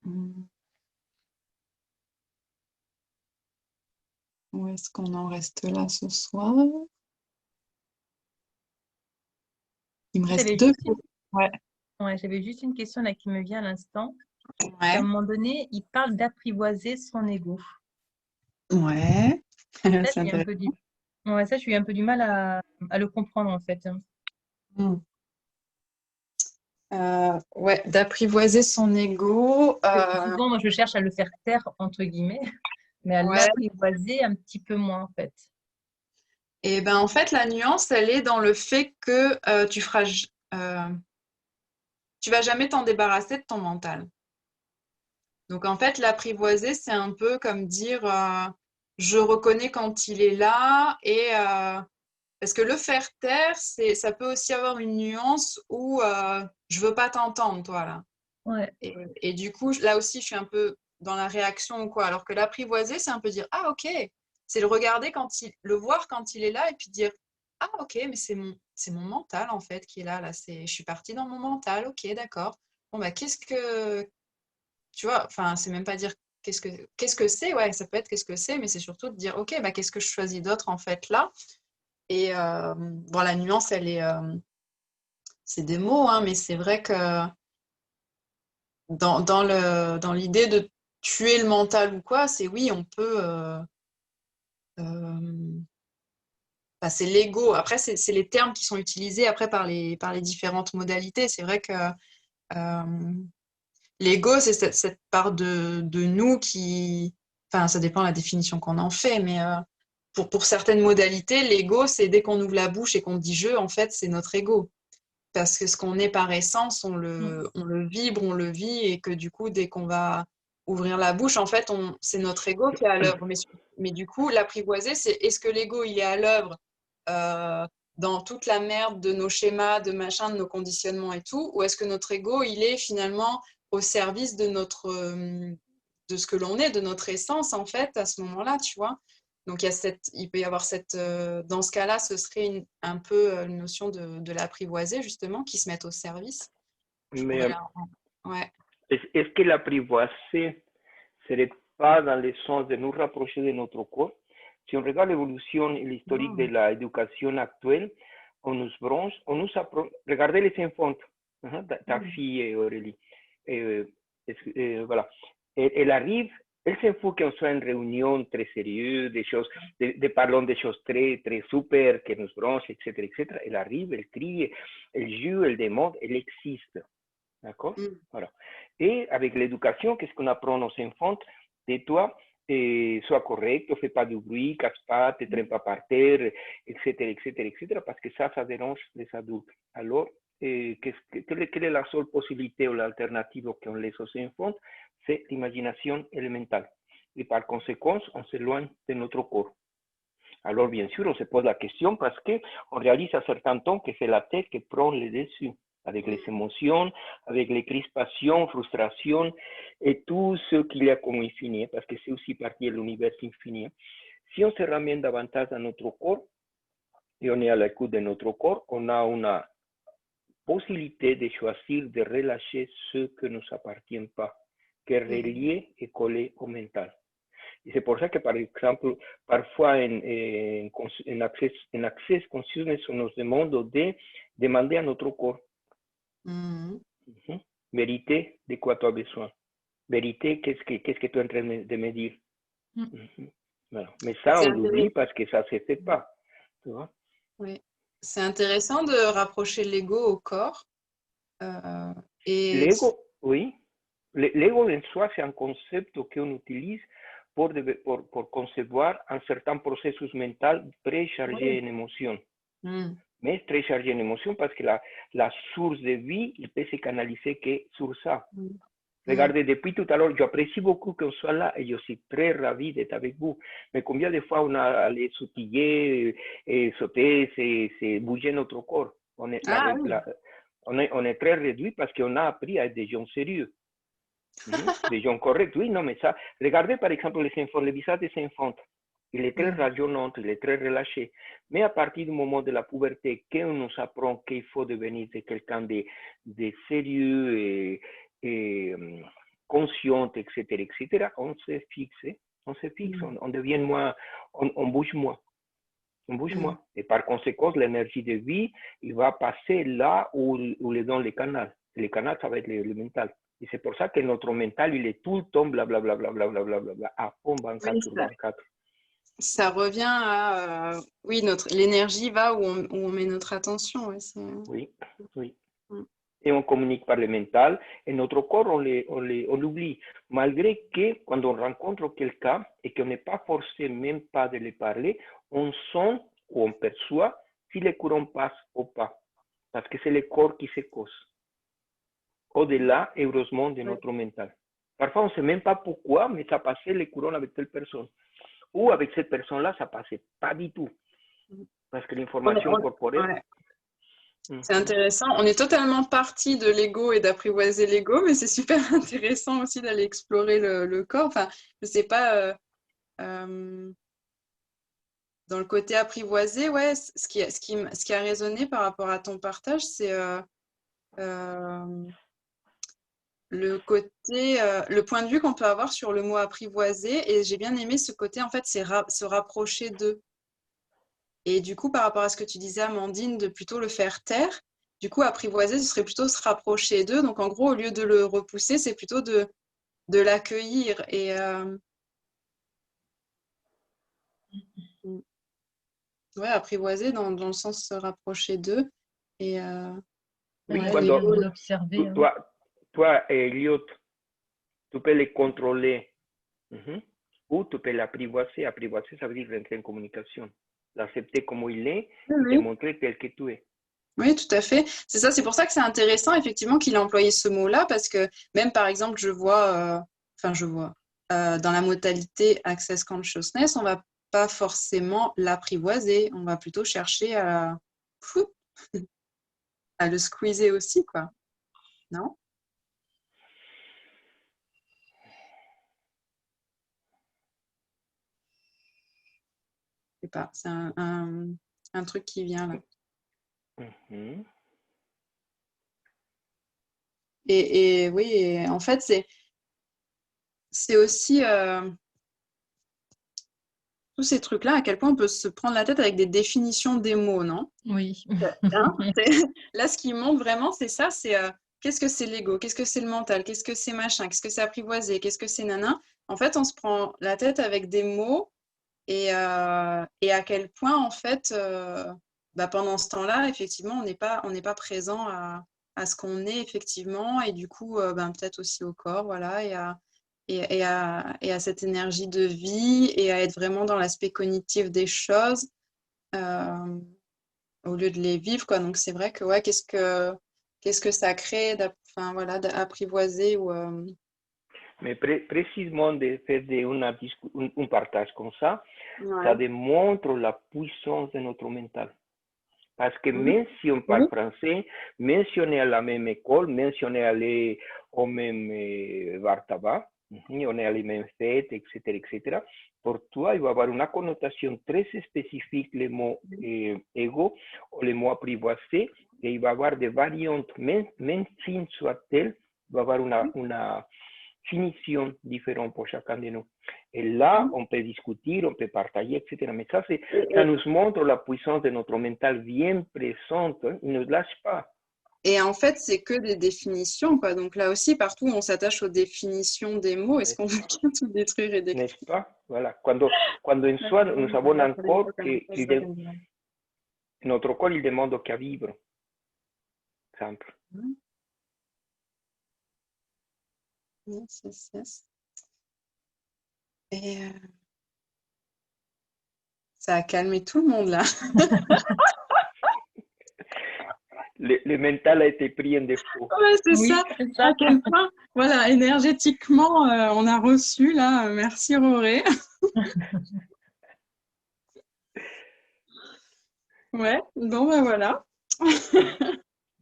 Hmm. Où est-ce qu'on en reste là ce soir? Il me reste J'avais deux. juste une, Ouais. ouais, j'avais juste une question là qui me vient à l'instant. À un Ouais. moment donné, il parle d'apprivoiser son ego. Ouais. Ça, C'est j'ai eu un intéressant. peu ouais, ça, j'ai eu un peu du mal à le comprendre en fait. Hmm. Ouais, d'apprivoiser son ego. Souvent, moi, je cherche à le faire taire, entre guillemets, mais à Ouais. l'apprivoiser un petit peu moins, en fait. Et ben en fait, la nuance, elle est dans le fait que tu vas jamais t'en débarrasser de ton mental. Donc en fait, l'apprivoiser, c'est un peu comme dire je reconnais quand il est là et parce que le faire taire, ça peut aussi avoir une nuance où je veux pas t'entendre, toi là. Ouais, Et du coup, là aussi, je suis un peu dans la réaction ou quoi. Alors que l'apprivoiser, c'est un peu dire ah ok, c'est le regarder le voir quand il est là et puis dire ah ok, mais c'est mon mental en fait qui est là là. Je suis partie dans mon mental, ok, d'accord. Bon bah qu'est-ce que tu vois, enfin, c'est même pas dire qu'est-ce que c'est, ouais, ça peut être qu'est-ce que c'est, mais c'est surtout de dire, ok, bah, qu'est-ce que je choisis d'autre en fait là. Et bon, la nuance, c'est des mots, hein, mais c'est vrai que dans l'idée de tuer le mental ou quoi, c'est oui, on peut. Euh, bah, c'est l'ego. Après, c'est les termes qui sont utilisés après par les différentes modalités. C'est vrai que euh, l'ego, c'est cette part de nous qui. Enfin, ça dépend de la définition qu'on en fait, mais pour certaines modalités, l'ego, c'est dès qu'on ouvre la bouche et qu'on dit je, en fait, c'est notre ego. Parce que ce qu'on est par essence, on mm, le vibre, on le vit, et que du coup, dès qu'on va ouvrir la bouche, en fait, c'est notre ego qui est à l'œuvre. Mais du coup, l'apprivoiser, c'est est-ce que l'ego, il est à l'œuvre euh, dans toute la merde de nos schémas, de machin, de nos conditionnements et tout, ou est-ce que notre ego, il est finalement au service de ce que l'on est, de notre essence, en fait, à ce moment-là, tu vois? Donc, il peut y avoir dans ce cas-là, ce serait un peu une notion de l'apprivoiser, justement, qui se met au service. Je pourrais Mais Ouais. est-ce que l'apprivoiser serait pas dans le sens de nous rapprocher de notre corps? Si on regarde l'évolution et l'historique de l'éducation actuelle, on nous branche, regardez les enfants, ta fille Aurélie, euh, voilà, elle arrive, elle s'en fout qu'on soit en réunion très sérieux, des choses, parlons des choses très, très super, qui nous branchent, etc., etc. Elle arrive, elle crie, elle joue, elle demande, elle existe. D'accord? Mm. Voilà. Et avec l'éducation, qu'est-ce qu'on apprend aux enfants? Tais-toi, sois correct, ne fais pas de bruit, casse pas, te traîne pas par terre, etc., etc., etc., parce que ça dérange les adultes. Alors, quelle est la seule possibilité ou l'alternative qu'on laisse aux enfants? C'est l'imagination élémentale. Et par conséquent, on s'éloigne de notre corps. Alors, bien sûr, on se pose la question parce qu'on réalise à certains temps que c'est la tête qui prend le dessus, avec les émotions, avec les crispations, frustrations et tout ce qu'il y a comme infini, parce que c'est aussi partie de l'univers infini. Si on se ramène davantage à notre corps et on est à l'écoute de notre corps, on a une possibilité de choisir de relâcher ce qui ne nous appartient pas, qui est relié et collé au mental. Et c'est pour ça que, par exemple, parfois en Access Consciousness, on nous demande de demander à notre corps, vérité, de quoi tu as besoin. Vérité, qu'est-ce que tu es en train de me dire. Voilà. Mais ça, C'est on l'oublie intéressant. parce que ça ne se fait pas. Tu vois? Oui. C'est intéressant de rapprocher l'ego au corps. Et L'ego, oui. L'ego en soi, c'est un concept qu'on utilise pour concevoir un certain processus mental très chargé oui. en émotions. Mm. Mais très chargé en émotions parce que la source de vie, il peut se canaliser que sur ça. Mm. Regardez, depuis tout à l'heure, j'apprécie beaucoup qu'on soit là et je suis très ravi d'être avec vous. Mais combien de fois on a allé sautiller et sauter, c'est bouger notre corps. On est, Ah oui. on est très réduit parce qu'on a appris à être des gens sérieux. Des gens corrects, oui, non, mais ça, regardez par exemple les enfants, le visage des enfants. Il est très rayonnant, il est très relâché. Mais à partir du moment de la puberté, qu'on nous apprend qu'il faut devenir quelqu'un de sérieux et conscient, etc., on se fixe, on devient moins, on bouge moins. On bouge moins. Et par conséquent, l'énergie de vie, il va passer là où les donne les canaux. Les canaux, ça va être le mental. Et c'est pour ça que notre mental, il est tout le temps blablabla, à fond 24 Oui, sur 24. ça revient à oui, l'énergie va où on met notre attention. Ouais, Oui, oui. Mm. Et on communique par le mental. Et notre corps, on l'oublie. Malgré que quand on rencontre quelqu'un et qu'on n'est pas forcé même pas de lui parler, on sent ou on perçoit si le courant passe ou pas. Parce que c'est le corps qui se cause. Au-delà, heureusement, de notre mental. Parfois, on ne sait même pas pourquoi, mais ça passait le courant avec telle personne. Ou avec cette personne-là, ça ne passait pas du tout. Parce que l'information corporelle... Ouais. C'est intéressant. On est totalement parti de l'ego et d'apprivoiser l'ego, mais c'est super intéressant aussi d'aller explorer le corps. Enfin, je sais pas, dans le côté apprivoisé, ouais, ce qui a résonné par rapport à ton partage, c'est le côté, le point de vue qu'on peut avoir sur le mot apprivoiser. Et j'ai bien aimé ce côté, en fait, c'est se rapprocher d'eux. Et du coup, par rapport à ce que tu disais, Amandine, de plutôt le faire taire, du coup, apprivoiser, ce serait plutôt se rapprocher d'eux. Donc, en gros, au lieu de le repousser, c'est plutôt de l'accueillir. Et ouais, apprivoiser dans le sens se rapprocher d'eux. Et Oui, ouais, quand l'observer. toi, Elliot, tu peux les contrôler. Ou tu peux l'apprivoiser. Apprivoiser, ça veut dire rentrer en communication. L'accepter comme il est et te montrer tel que tu es. Oui, tout à fait. C'est ça, c'est pour ça que c'est intéressant, effectivement, qu'il a employé ce mot-là, parce que même, par exemple, je vois, dans la modalité Access Consciousness, on va pas forcément l'apprivoiser, on va plutôt chercher à le squeezer aussi, quoi. Non? Je sais pas, c'est un truc qui vient là. Et oui, et en fait, c'est aussi tous ces trucs-là, à quel point on peut se prendre la tête avec des définitions des mots, non? Oui. Hein, là, ce qui montre vraiment, c'est ça, c'est qu'est-ce que c'est l'ego, qu'est-ce que c'est le mental, qu'est-ce que c'est machin, qu'est-ce que c'est apprivoiser, qu'est-ce que c'est nana. En fait, on se prend la tête avec des mots et à quel point, en fait, pendant ce temps-là, effectivement, on n'est pas présent à ce qu'on est, effectivement, et du coup, peut-être aussi au corps, voilà, et à cette énergie de vie et à être vraiment dans l'aspect cognitif des choses. Au lieu de les vivre, quoi. Donc c'est vrai que ouais, qu'est-ce que ça crée d'apprivoiser ou Mais précisément de faire un partage comme ça, ouais. ça démontre la puissance de notre mental. Parce que même si on parle français, même si on est à la même école, même si on est allé au même Vartava, on est à les mêmes fêtes, etc., pour toi, il va y avoir une connotation très spécifique, le mot ego ou le mot apprivoisé, et il va y avoir des variantes, même fines soit-elle, il va y avoir une finition différente pour chacun de nous. Et là, on peut discuter, on peut partager, etc. Mais ça nous montre la puissance de notre mental bien présente. Il ne nous lâche pas. Et en fait, c'est que des définitions, quoi. Donc là aussi, partout, on s'attache aux définitions des mots. Est-ce qu'on veut bien tout détruire et décrire? N'est-ce pas? Voilà. Quand en soi, nous avons un corps notre corps, il demande qu'à vivre. Simple. Yes, yes. Et ça a calmé tout le monde, là. Le mental a été pris en défaut. Ouais, c'est Oui, ça. c'est ça. À quel point, voilà, énergétiquement, on a reçu, là. Merci, Roré. Ouais, bon, ben voilà.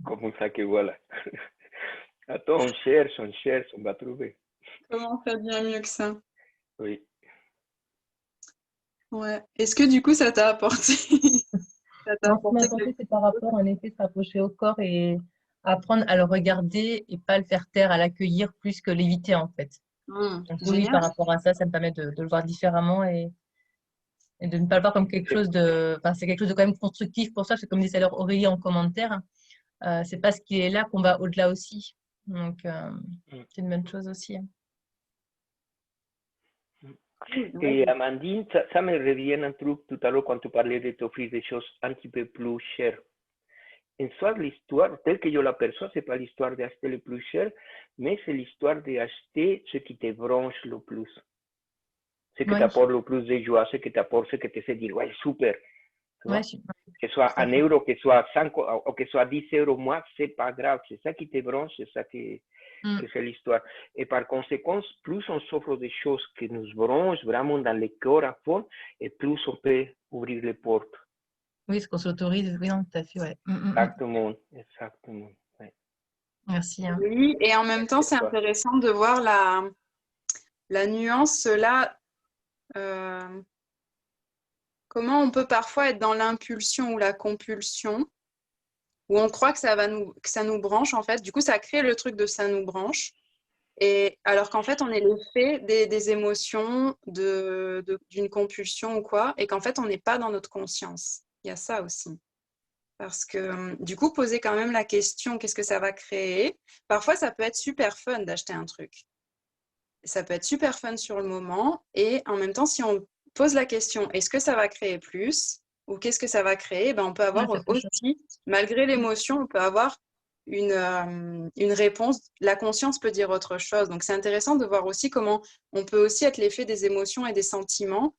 Comme ça que voilà. Attends, on cherche, on va trouver. Comment faire bien mieux que ça? Oui. Ouais. Est-ce que du coup, ça t'a apporté ça t'a Non, ce qui m'a apporté apporté, quelque c'est par rapport, en effet, se rapprocher au corps et apprendre à le regarder et pas le faire taire, à l'accueillir plus que l'éviter, en fait. Donc oui, Génial. par rapport à ça, ça me permet de le voir différemment et de ne pas le voir comme quelque chose de… Enfin, c'est quelque chose de quand même constructif pour ça, parce que comme disait alors Aurélie en commentaire, c'est parce qu'il est là qu'on va au-delà aussi. Donc, c'est une bonne chose aussi. Et Amandine, ça me revient un truc tout à l'heure quand tu parlais de t'offrir des choses un petit peu plus chères. En soit, l'histoire, telle que je l'aperçois, c'est pas l'histoire d'acheter le plus cher, mais c'est l'histoire d'acheter ce qui te branche le plus. Ce qui Oui, t'apporte le plus de joie, ce qui t'apporte, ce qui te fait dire, ouais, super. Tu vois? ouais, Que ce soit tout à 1 fait. euro, que ce soit 5 ou que ce soit 10 euros moins, c'est pas grave. C'est ça qui te branche, c'est ça que c'est l'histoire. Et par conséquent, plus on s'offre des choses qui nous branchent vraiment dans le cœur à fond, et plus on peut ouvrir les portes. Oui, ce qu'on s'autorise, oui, non, tout à fait, ouais. Exactement, exactement. Ouais. Merci. Hein. Oui, et en même temps, c'est intéressant de voir la nuance là. Comment on peut parfois être dans l'impulsion ou la compulsion, où on croit que que ça nous branche, en fait. Du coup, ça crée le truc de ça nous branche. Et alors qu'en fait, on est l'effet des émotions, d'une compulsion ou quoi, et qu'en fait, on n'est pas dans notre conscience. Il y a ça aussi. Parce que du coup, poser quand même la question, qu'est-ce que ça va créer? Parfois, ça peut être super fun d'acheter un truc. Ça peut être super fun sur le moment. Et en même temps, si on pose la question, est-ce que ça va créer plus? Ou qu'est-ce que ça va créer? Ben, on peut avoir Ça peut changer. aussi, malgré l'émotion, on peut avoir une réponse. La conscience peut dire autre chose. Donc, c'est intéressant de voir aussi comment on peut aussi être l'effet des émotions et des sentiments.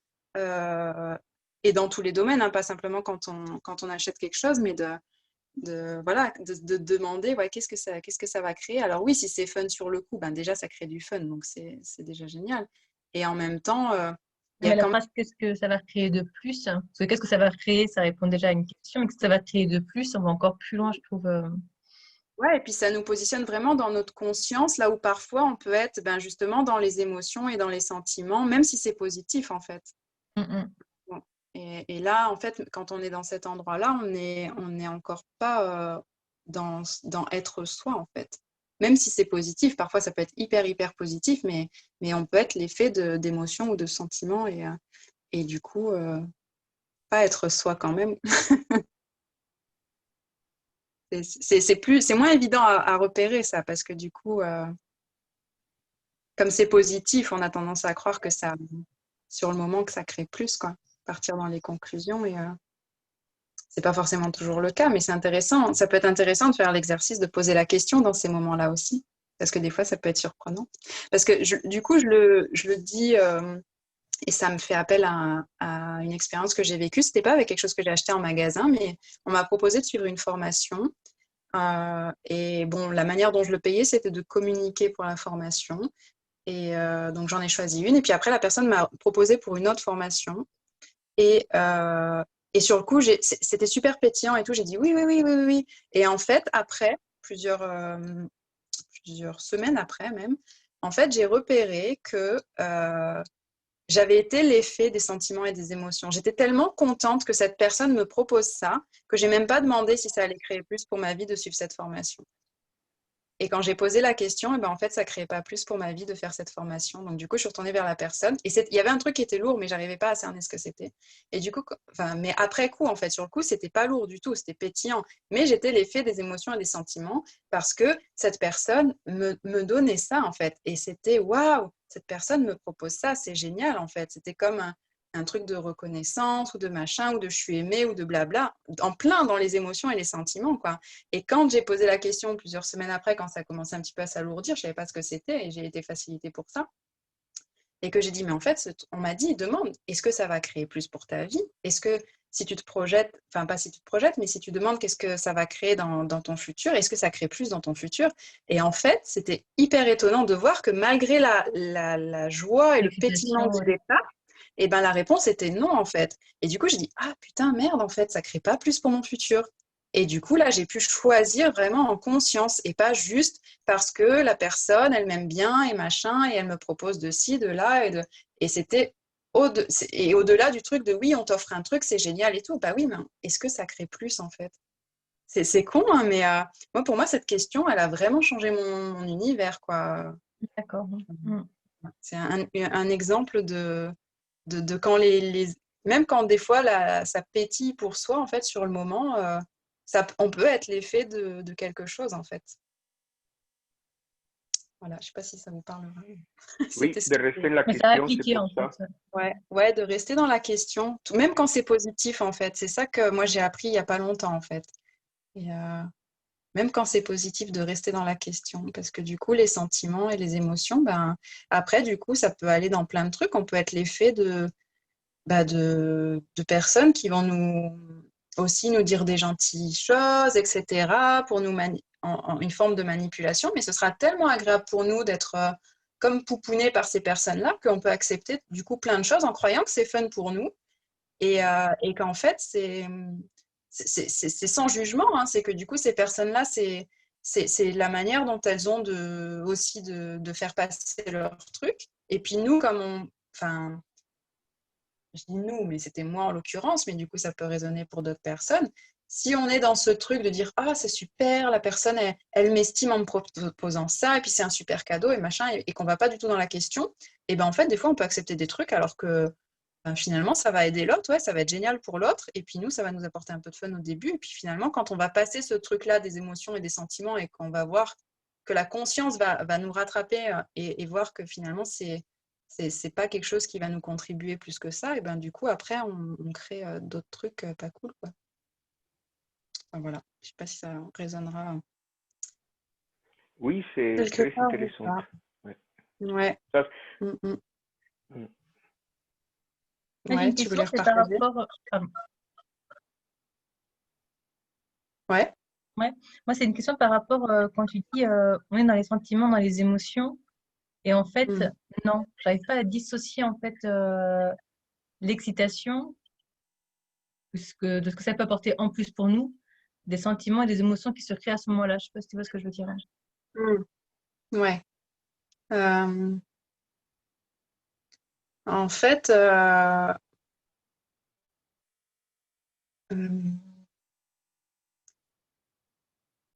Et dans tous les domaines, hein, pas simplement quand on achète quelque chose, mais de demander ouais, qu'est-ce que ça va créer. Alors oui, si c'est fun sur le coup, ben déjà ça crée du fun, donc c'est déjà génial. Et en même temps, il y a Mais la quand même... phrase, qu'est-ce que ça va créer de plus? Parce que qu'est-ce que ça va créer? Ça répond déjà à une question. Mais qu'est-ce que ça va créer de plus? On va encore plus loin, je trouve. Ouais, et puis ça nous positionne vraiment dans notre conscience, là où parfois on peut être ben, justement dans les émotions et dans les sentiments, même si c'est positif en fait. Bon. Et là, en fait, quand on est dans cet endroit-là, on est encore pas dans être soi, en fait. Même si c'est positif, parfois ça peut être hyper positif, mais on peut être l'effet d'émotions ou de sentiments et du coup, pas être soi quand même. C'est moins évident à repérer ça, parce que du coup, comme c'est positif, on a tendance à croire que ça, sur le moment, que ça crée plus, quoi. Partir dans les conclusions et c'est pas forcément toujours le cas, mais c'est intéressant. Ça peut être intéressant de faire l'exercice de poser la question dans ces moments-là aussi, parce que des fois, ça peut être surprenant. Parce que du coup, je le dis, et ça me fait appel à une expérience que j'ai vécue. C'était pas avec quelque chose que j'ai acheté en magasin, mais on m'a proposé de suivre une formation. Et bon, la manière dont je le payais, c'était de communiquer pour la formation. Et donc, j'en ai choisi une. Et puis après, la personne m'a proposé pour une autre formation. Et, et sur le coup, c'était super pétillant et tout. J'ai dit oui. Et en fait, après, plusieurs semaines après même, en fait, j'ai repéré que j'avais été l'effet des sentiments et des émotions. J'étais tellement contente que cette personne me propose ça que j'ai même pas demandé si ça allait créer plus pour ma vie de suivre cette formation. Et quand j'ai posé la question, eh ben, en fait, ça ne créait pas plus pour ma vie de faire cette formation. Donc, du coup, je suis retournée vers la personne. Et il y avait un truc qui était lourd, mais je n'arrivais pas à cerner ce que c'était. Et du coup, mais après coup, en fait, sur le coup, ce n'était pas lourd du tout, c'était pétillant. Mais j'étais l'effet des émotions et des sentiments parce que cette personne me donnait ça, en fait. Et c'était waouh, cette personne me propose ça, c'est génial, en fait. C'était comme un truc de reconnaissance ou de machin ou de je suis aimée ou de blabla, en plein dans les émotions et les sentiments, quoi. Et quand j'ai posé la question plusieurs semaines après, quand ça commençait un petit peu à s'alourdir, je ne savais pas ce que c'était et j'ai été facilitée pour ça. Et que j'ai dit, mais en fait, on m'a dit, demande, est-ce que ça va créer plus pour ta vie? Est-ce que si tu te projettes, enfin pas si tu te projettes, mais si tu demandes qu'est-ce que ça va créer dans ton futur, est-ce que ça crée plus dans ton futur? Et en fait, c'était hyper étonnant de voir que malgré la joie et le pétillement du départ, et ben la réponse était non, en fait. Et du coup, je dis, ah putain, merde, en fait, ça crée pas plus pour mon futur. Et du coup, là, j'ai pu choisir vraiment en conscience et pas juste parce que la personne, elle m'aime bien et machin, et elle me propose de ci, de là. Et c'était au-delà du truc de oui, on t'offre un truc, c'est génial et tout. Bah oui, mais est-ce que ça crée plus en fait? C'est con, hein, mais moi, pour moi, cette question, elle a vraiment changé mon univers, quoi. D'accord. Mm. C'est un exemple de quand même quand des fois ça pétille pour soi, en fait, sur le moment, on peut être l'effet de quelque chose, en fait. Voilà, je ne sais pas si ça vous parlera. Oui, C'était ce de que rester en la Mais ça a question, c'est appliqué pour en ça. fait. ouais, de rester dans la question, même quand c'est positif, en fait. C'est ça que moi, j'ai appris il n'y a pas longtemps, en fait. Et, même quand c'est positif, de rester dans la question. Parce que du coup, les sentiments et les émotions, ben, après, du coup, ça peut aller dans plein de trucs. On peut être l'effet de personnes qui vont aussi nous dire des gentilles choses, etc., pour nous en une forme de manipulation. Mais ce sera tellement agréable pour nous d'être comme poupounés par ces personnes-là qu'on peut accepter du coup plein de choses en croyant que c'est fun pour nous et qu'en fait, c'est sans jugement. Hein. C'est que du coup, ces personnes-là, c'est la manière dont elles ont aussi de faire passer leur truc. Et puis nous, enfin, je dis nous, mais c'était moi en l'occurrence, mais du coup, ça peut résonner pour d'autres personnes. Si on est dans ce truc de dire ah c'est super, la personne elle m'estime en me proposant ça, et puis c'est un super cadeau et machin, et qu'on va pas du tout dans la question, et ben en fait des fois on peut accepter des trucs alors que ben, finalement ça va aider l'autre, ouais, ça va être génial pour l'autre, et puis nous ça va nous apporter un peu de fun au début, et puis finalement quand on va passer ce truc-là des émotions et des sentiments et qu'on va voir que la conscience va nous rattraper et voir que finalement c'est pas quelque chose qui va nous contribuer plus que ça, et ben du coup après on crée d'autres trucs pas cool, quoi. Enfin, voilà, je sais pas si ça résonnera Oui, c'est quelque très part ou intéressant. pas. Ouais. Ouais. Ça, Mm, mm. mm. Moi, j'ai Ouais, une tu question, voulais c'est par repartager? rapport. Pardon. Ouais. Ouais. Moi, c'est une question par rapport quand tu dis on est dans les sentiments, dans les émotions. Et en fait, Mm. non, j'arrive pas à dissocier en fait l'excitation de ce que ça peut apporter en plus pour nous, des sentiments et des émotions qui se créent à ce moment-là. Je sais pas si tu vois ce que je veux dire. Mm. Ouais. Euh, en fait, euh,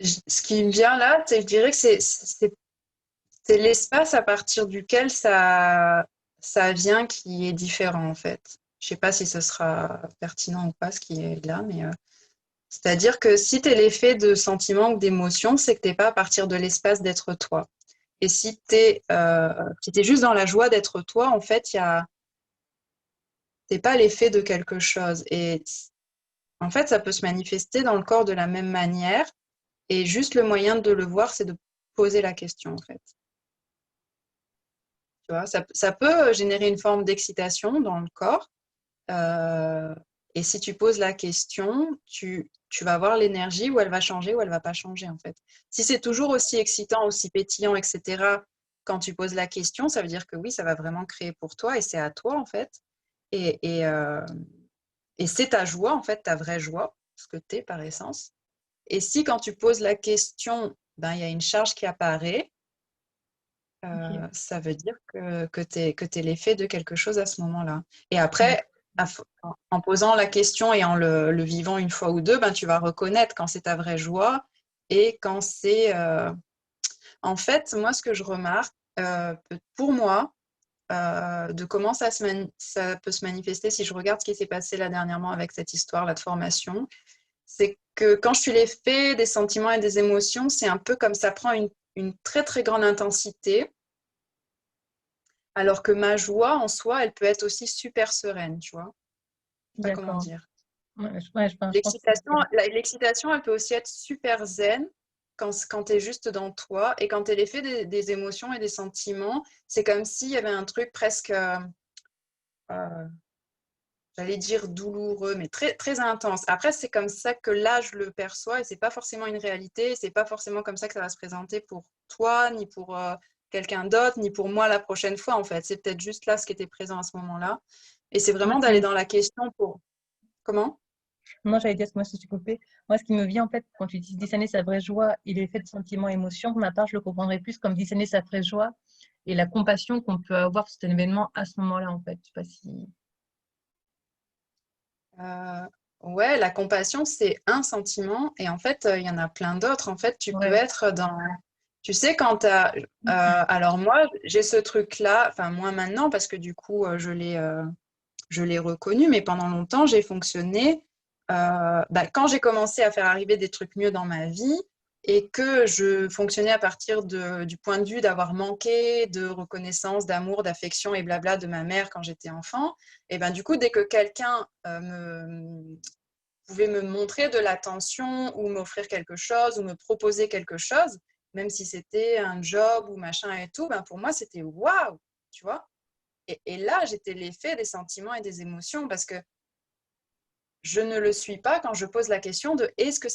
ce qui me vient là, je dirais que c'est l'espace à partir duquel ça vient qui est différent, en fait. Je sais pas si ce sera pertinent ou pas, ce qui est là, mais c'est-à-dire que si tu es l'effet de sentiments ou d'émotions, c'est que tu n'es pas à partir de l'espace d'être toi. Et si tu es, juste dans la joie d'être toi, en fait, tu n'es pas l'effet de quelque chose. Et en fait, ça peut se manifester dans le corps de la même manière. Et juste le moyen de le voir, c'est de poser la question, en fait. Tu vois, ça peut générer une forme d'excitation dans le corps. Euh, et si tu poses la question, tu vas voir l'énergie où elle va changer ou elle ne va pas changer, en fait. Si c'est toujours aussi excitant, aussi pétillant, etc., quand tu poses la question, ça veut dire que oui, ça va vraiment créer pour toi et c'est à toi, en fait. Et c'est ta joie, en fait, ta vraie joie, ce que tu es par essence. Et si quand tu poses la question, ben, il y a une charge qui apparaît, Ok. ça veut dire que tu es l'effet de quelque chose à ce moment-là. Et après, en posant la question et en le vivant une fois ou deux, ben, tu vas reconnaître quand c'est ta vraie joie et quand c'est... En fait, moi, ce que je remarque, pour moi, de comment ça peut se manifester si je regarde ce qui s'est passé là dernièrement avec cette histoire-là de formation, c'est que quand je suis l'effet des sentiments et des émotions, c'est un peu comme ça prend une très très grande intensité, alors que ma joie en soi, elle peut être aussi super sereine, tu vois. Je sais pas comment D'accord. dire. Je pense que L'excitation, elle peut aussi être super zen quand tu es juste dans toi. Et quand tu es l'effet des émotions et des sentiments, c'est comme s'il y avait un truc presque, j'allais dire douloureux, mais très, très intense. Après, c'est comme ça que là, je le perçois et c'est pas forcément une réalité. C'est pas forcément comme ça que ça va se présenter pour toi, ni pour quelqu'un d'autre, ni pour moi la prochaine fois, en fait. C'est peut-être juste là ce qui était présent à ce moment-là. Et c'est moi, vraiment d'aller dans la question pour... Comment? Non, j'allais dire, moi, si tu coupais, moi, ce qui me vient, en fait, quand tu dis discerner sa vraie joie et l'effet de sentiments et émotions, pour ma part, je le comprendrais plus comme discerner sa vraie joie et la compassion qu'on peut avoir sur cet événement à ce moment-là, en fait. Je sais pas si… Ouais, la compassion, c'est un sentiment et en fait, il y en a plein d'autres. En fait, tu peux Ouais. être dans… Tu sais, quand tu as… alors moi, j'ai ce truc-là, enfin moi maintenant, parce que du coup, je l'ai reconnu, mais pendant longtemps, j'ai fonctionné. Quand j'ai commencé à faire arriver des trucs mieux dans ma vie et que je fonctionnais à partir du point de vue d'avoir manqué de reconnaissance, d'amour, d'affection et blabla de ma mère quand j'étais enfant, et ben du coup, dès que quelqu'un pouvait me montrer de l'attention ou m'offrir quelque chose ou me proposer quelque chose, même si c'était un job ou machin et tout, ben pour moi, c'était waouh, tu vois. Et là, j'étais l'effet des sentiments et des émotions parce que je ne le suis pas quand je pose la question de est-ce que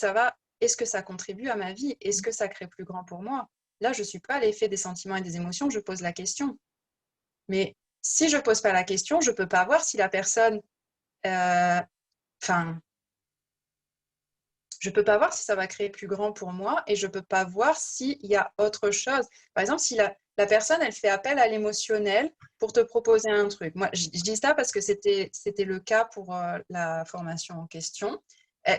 ça contribue à ma vie, est-ce que ça crée plus grand pour moi. Là, je ne suis pas l'effet des sentiments et des émotions, je pose la question. Mais si je ne pose pas la question, je ne peux pas voir si la personne, enfin, je ne peux pas voir si ça va créer plus grand pour moi et je ne peux pas voir s'il y a autre chose. Par exemple, si la personne, elle fait appel à l'émotionnel pour te proposer un truc. Moi, je dis ça parce que c'était le cas pour la formation en question.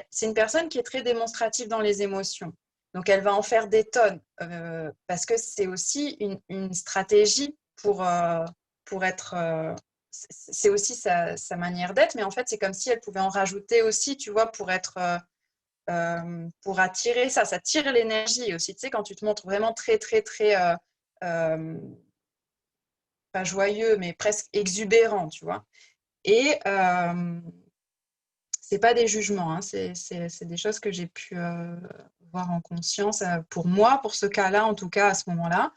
C'est une personne qui est très démonstrative dans les émotions. Donc, elle va en faire des tonnes parce que c'est aussi une stratégie pour être… c'est aussi sa manière d'être, mais en fait, c'est comme si elle pouvait en rajouter aussi, tu vois, pour attirer ça tire l'énergie aussi. Tu sais, quand tu te montres vraiment très, très, très, pas joyeux, mais presque exubérant, tu vois. Et c'est pas des jugements, hein, c'est des choses que j'ai pu voir en conscience pour moi, pour ce cas-là, en tout cas, à ce moment-là.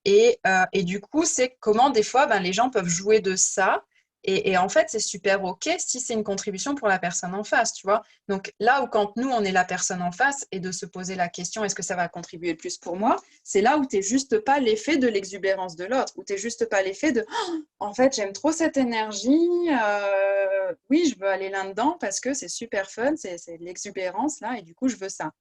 Et du coup, c'est comment des fois, les gens peuvent jouer de ça. Et en fait, c'est super OK si c'est une contribution pour la personne en face, tu vois. Donc là où quand nous, on est la personne en face et de se poser la question, est-ce que ça va contribuer le plus pour moi? C'est là où tu n'es juste pas l'effet de l'exubérance de l'autre, où tu n'es juste pas l'effet de oh, en fait, j'aime trop cette énergie, oui, je veux aller là-dedans parce que c'est super fun, c'est de l'exubérance là, et du coup, je veux ça.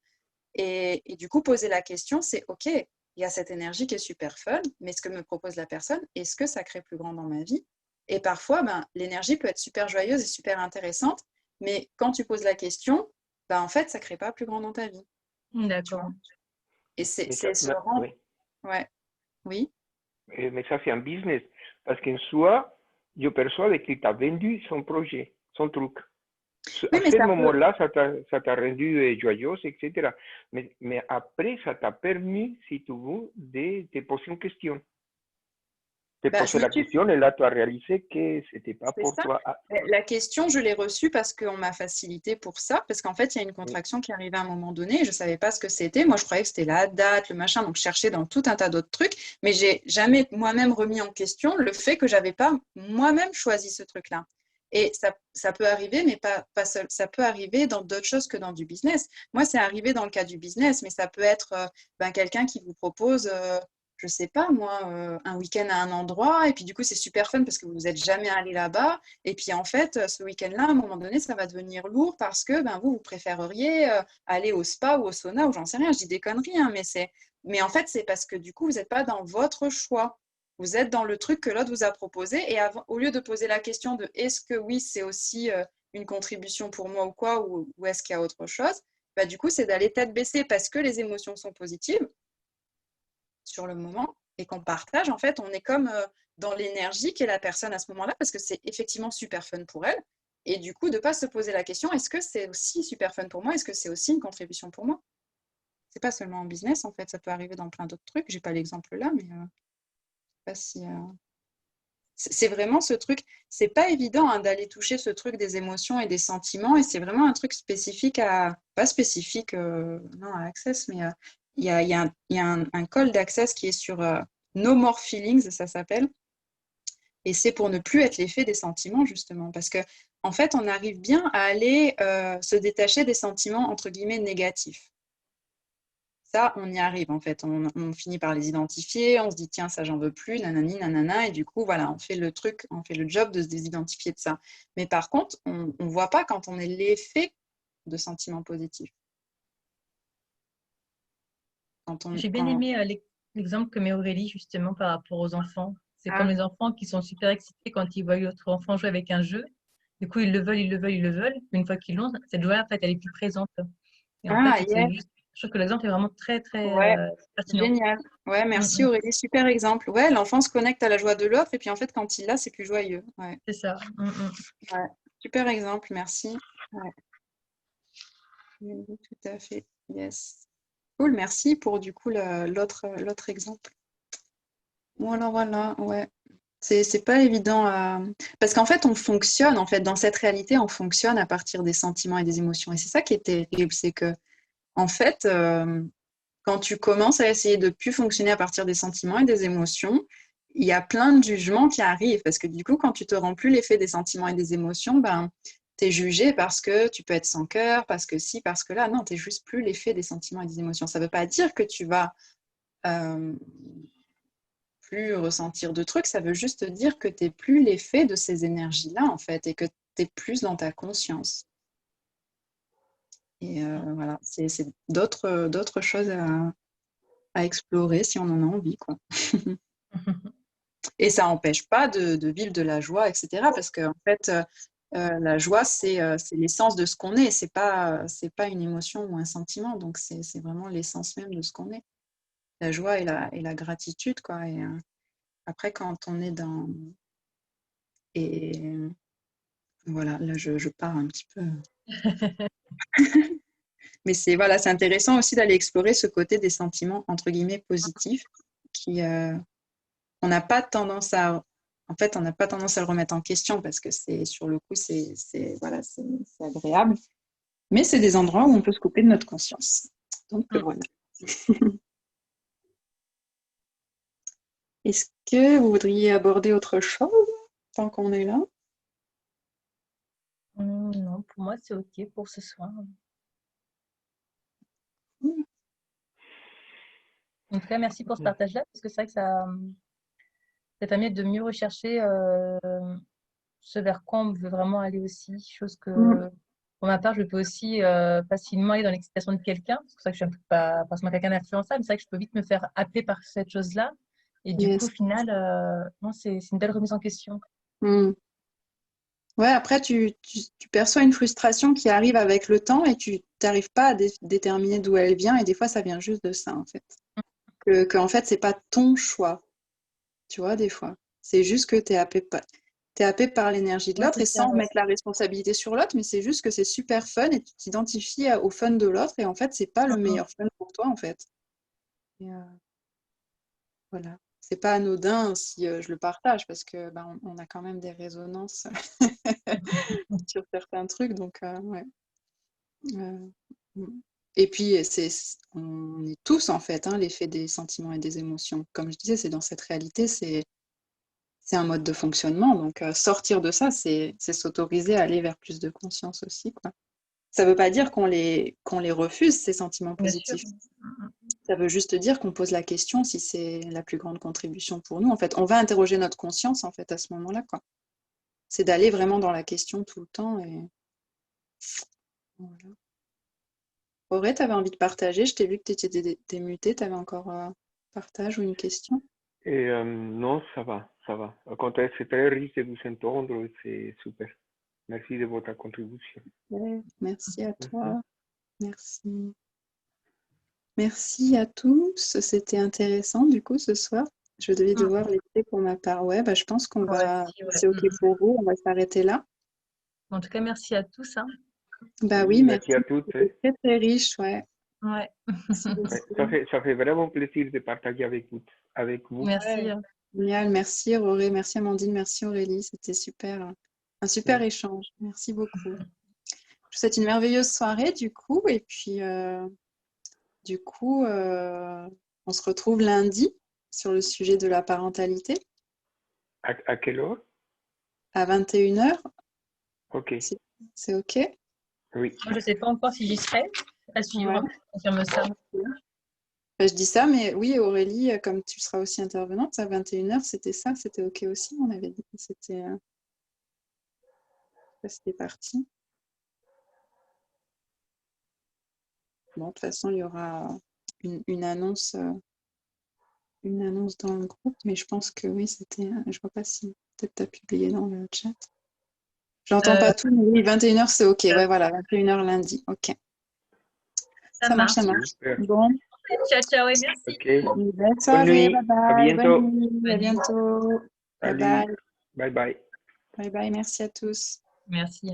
Et du coup, poser la question, c'est OK, il y a cette énergie qui est super fun, mais ce que me propose la personne, est-ce que ça crée plus grand dans ma vie? Et parfois, l'énergie peut être super joyeuse et super intéressante, mais quand tu poses la question, en fait, ça ne crée pas plus grand dans ta vie. Tu vois. D'accord. Et c'est Mais ça, se rendre… oui. Ouais, oui. Mais ça, c'est un business. Parce qu'en soi, je perçois que tu as vendu son projet, son truc. Oui, À mais ce ça peut… moment-là, ça t'a rendu joyeuse, etc. Mais après, ça t'a permis, si tu veux, de te poser une question. Te je poser me la suis… question et là, tu as réalisé que ce n'était pas C'est pour ça. toi. Ah, La question, je l'ai reçue parce qu'on m'a facilité pour ça, parce qu'en fait, il y a une contraction qui arrivait à un moment donné et je ne savais pas ce que c'était. Moi, je croyais que c'était la date, le machin, donc je cherchais dans tout un tas d'autres trucs, mais j'ai jamais moi-même remis en question le fait que j'avais pas moi-même choisi ce truc-là. Et ça peut arriver, mais pas seul. Ça peut arriver dans d'autres choses que dans du business. Moi, c'est arrivé dans le cas du business, mais ça peut être quelqu'un qui vous propose je sais pas moi, un week-end à un endroit, et puis du coup c'est super fun parce que vous n'êtes jamais allé là-bas, et puis en fait ce week-end-là, à un moment donné, ça va devenir lourd parce que vous préféreriez aller au spa ou au sauna, ou j'en sais rien, je dis des conneries, hein, mais en fait c'est parce que du coup vous n'êtes pas dans votre choix. Vous êtes dans le truc que l'autre vous a proposé, et au lieu de poser la question de est-ce que oui, c'est aussi une contribution pour moi ou quoi, ou est-ce qu'il y a autre chose, du coup c'est d'aller tête baissée parce que les émotions sont positives sur le moment et qu'on partage, en fait, on est comme dans l'énergie qu'est la personne à ce moment-là, parce que c'est effectivement super fun pour elle. Et du coup, de ne pas se poser la question, est-ce que c'est aussi super fun pour moi? Est-ce que c'est aussi une contribution pour moi? C'est pas seulement en business, en fait, ça peut arriver dans plein d'autres trucs. J'ai pas l'exemple là, mais pas si, c'est vraiment ce truc. C'est pas évident hein, d'aller toucher ce truc des émotions et des sentiments, et c'est vraiment un truc spécifique à, pas spécifique non, à Access, mais il y a un call d'Access qui est sur No More Feelings, ça s'appelle, et c'est pour ne plus être l'effet des sentiments, justement, parce que en fait, on arrive bien à aller se détacher des sentiments entre guillemets négatifs. Ça, on y arrive en fait. On finit par les identifier, on se dit tiens, ça j'en veux plus, nanani, nanana, et du coup, voilà, on fait le truc, on fait le job de se désidentifier de ça. Mais par contre, on ne voit pas quand on est l'effet de sentiments positifs. J'ai bien aimé l'exemple que met Aurélie justement par rapport aux enfants. C'est comme les enfants qui sont super excités quand ils voient l'autre enfant jouer avec un jeu. Du coup, ils le veulent, ils le veulent, ils le veulent. Une fois qu'ils l'ont, cette joie, en fait, elle est plus présente. Et en fait, je trouve que l'exemple est vraiment très, très pertinent. Génial. Ouais, merci Aurélie, super exemple. Ouais, l'enfant se connecte à la joie de l'autre et puis en fait, quand il l'a, c'est plus joyeux. Ouais. C'est ça. Ouais. Super exemple, merci. Ouais. Oui, tout à fait. Yes. Cool, merci pour du coup l'autre exemple. Voilà, ouais. C'est pas évident parce qu'en fait, on fonctionne, en fait, dans cette réalité, on fonctionne à partir des sentiments et des émotions. Et c'est ça qui est terrible, c'est que, en fait, quand tu commences à essayer de plus fonctionner à partir des sentiments et des émotions, il y a plein de jugements qui arrivent. Parce que du coup, quand tu te rends plus l'effet des sentiments et des émotions, ben, tu es jugé parce que tu peux être sans cœur, parce que si, parce que là. Non, tu n'es juste plus l'effet des sentiments et des émotions. Ça ne veut pas dire que tu vas plus ressentir de trucs, ça veut juste dire que tu n'es plus l'effet de ces énergies-là, en fait, et que tu es plus dans ta conscience. Et voilà, c'est d'autres choses à explorer si on en a envie, quoi. Et ça n'empêche pas de vivre de la joie, etc. Parce que en fait, la joie, c'est l'essence de ce qu'on est. C'est pas une émotion ou un sentiment. Donc, c'est vraiment l'essence même de ce qu'on est. La joie et la gratitude, quoi. Et après, quand on est dans... Et voilà, là, je pars un petit peu. Mais c'est voilà, c'est intéressant aussi d'aller explorer ce côté des sentiments, entre guillemets, positifs, qui... on n'a pas tendance à en fait on n'a pas tendance à le remettre en question parce que c'est sur le coup c'est voilà, c'est agréable, mais c'est des endroits où on peut se couper de notre conscience, donc voilà. Est-ce que vous voudriez aborder autre chose tant qu'on est là? Non, pour moi c'est ok pour ce soir. En tout cas, merci pour ce partage-là, parce que c'est vrai que ça permet de mieux rechercher ce vers quoi on veut vraiment aller aussi. Chose que, pour ma part, je peux aussi facilement aller dans l'excitation de quelqu'un. C'est pour ça que je ne suis pas forcément quelqu'un d'influençable, mais c'est vrai que je peux vite me faire happer par cette chose-là. Et du coup, au final, non, c'est une belle remise en question. Ouais, après, tu perçois une frustration qui arrive avec le temps et tu n'arrives pas à déterminer d'où elle vient. Et des fois, ça vient juste de ça, en fait. Que en fait, c'est pas ton choix. Tu vois, des fois. C'est juste que tu es happé par l'énergie de l'autre et sans mettre la responsabilité sur l'autre, mais c'est juste que c'est super fun et tu t'identifies au fun de l'autre et en fait, c'est pas le meilleur fun pour toi, en fait. Et, voilà. C'est pas anodin si je le partage parce que ben, on a quand même des résonances sur certains trucs, donc ouais. Et puis, on est tous en fait l'effet des sentiments et des émotions. Comme je disais, c'est dans cette réalité, c'est un mode de fonctionnement. Donc, sortir de ça, c'est s'autoriser à aller vers plus de conscience aussi, quoi. Ça ne veut pas dire qu'on les refuse, ces sentiments positifs. Ça veut juste dire qu'on pose la question si c'est la plus grande contribution pour nous. En fait, on va interroger notre conscience en fait à ce moment-là, quoi. C'est d'aller vraiment dans la question tout le temps. Et voilà. Auré, tu avais envie de partager? Je t'ai vu que tu étais démutée. Tu avais encore un partage ou une question? Non, ça va, ça va. Au contraire, c'est très riche de vous entendre, c'est super. Merci de votre contribution. Ouais, merci à toi. Merci. Merci à tous. C'était intéressant du coup ce soir. Je devais devoir laisser pour ma part. Ouais, bah, je pense qu'on va, c'est OK pour vous, on va s'arrêter là. En tout cas, merci à tous. Bah oui, Merci à toutes. C'était très très riche, ouais. Ouais. Ça fait vraiment plaisir de partager avec vous. Merci. Ouais. Génial, merci Auré, merci Amandine, merci Aurélie. C'était super, un super échange. Merci beaucoup. Je vous souhaite une merveilleuse soirée du coup, et puis on se retrouve lundi sur le sujet de la parentalité. À quelle heure? À 21h. Ok. C'est OK? Oui. Moi, je ne sais pas encore si j'y serai. À suivre. Ouais. Confirme ça. Je dis ça, mais oui, Aurélie, comme tu seras aussi intervenante, à 21h, c'était ça, c'était OK aussi, on avait dit que c'était parti. Bon, de toute façon, il y aura une annonce dans le groupe, mais je pense que oui, c'était. Je vois pas si peut-être tu as publié dans le chat. J'entends pas tout, mais oui, 21h, c'est OK. Ouais, voilà, 21h lundi. OK. Ça marche, ça marche. Super. Bon, Ciao, ciao et merci. Ok. une belle Bonne soirée. nuit. Bye À bye. bientôt. Bonne nuit. À Bonne nuit. bientôt. Bye Salut. bye. Bye bye. Bye bye. Merci à tous. Merci.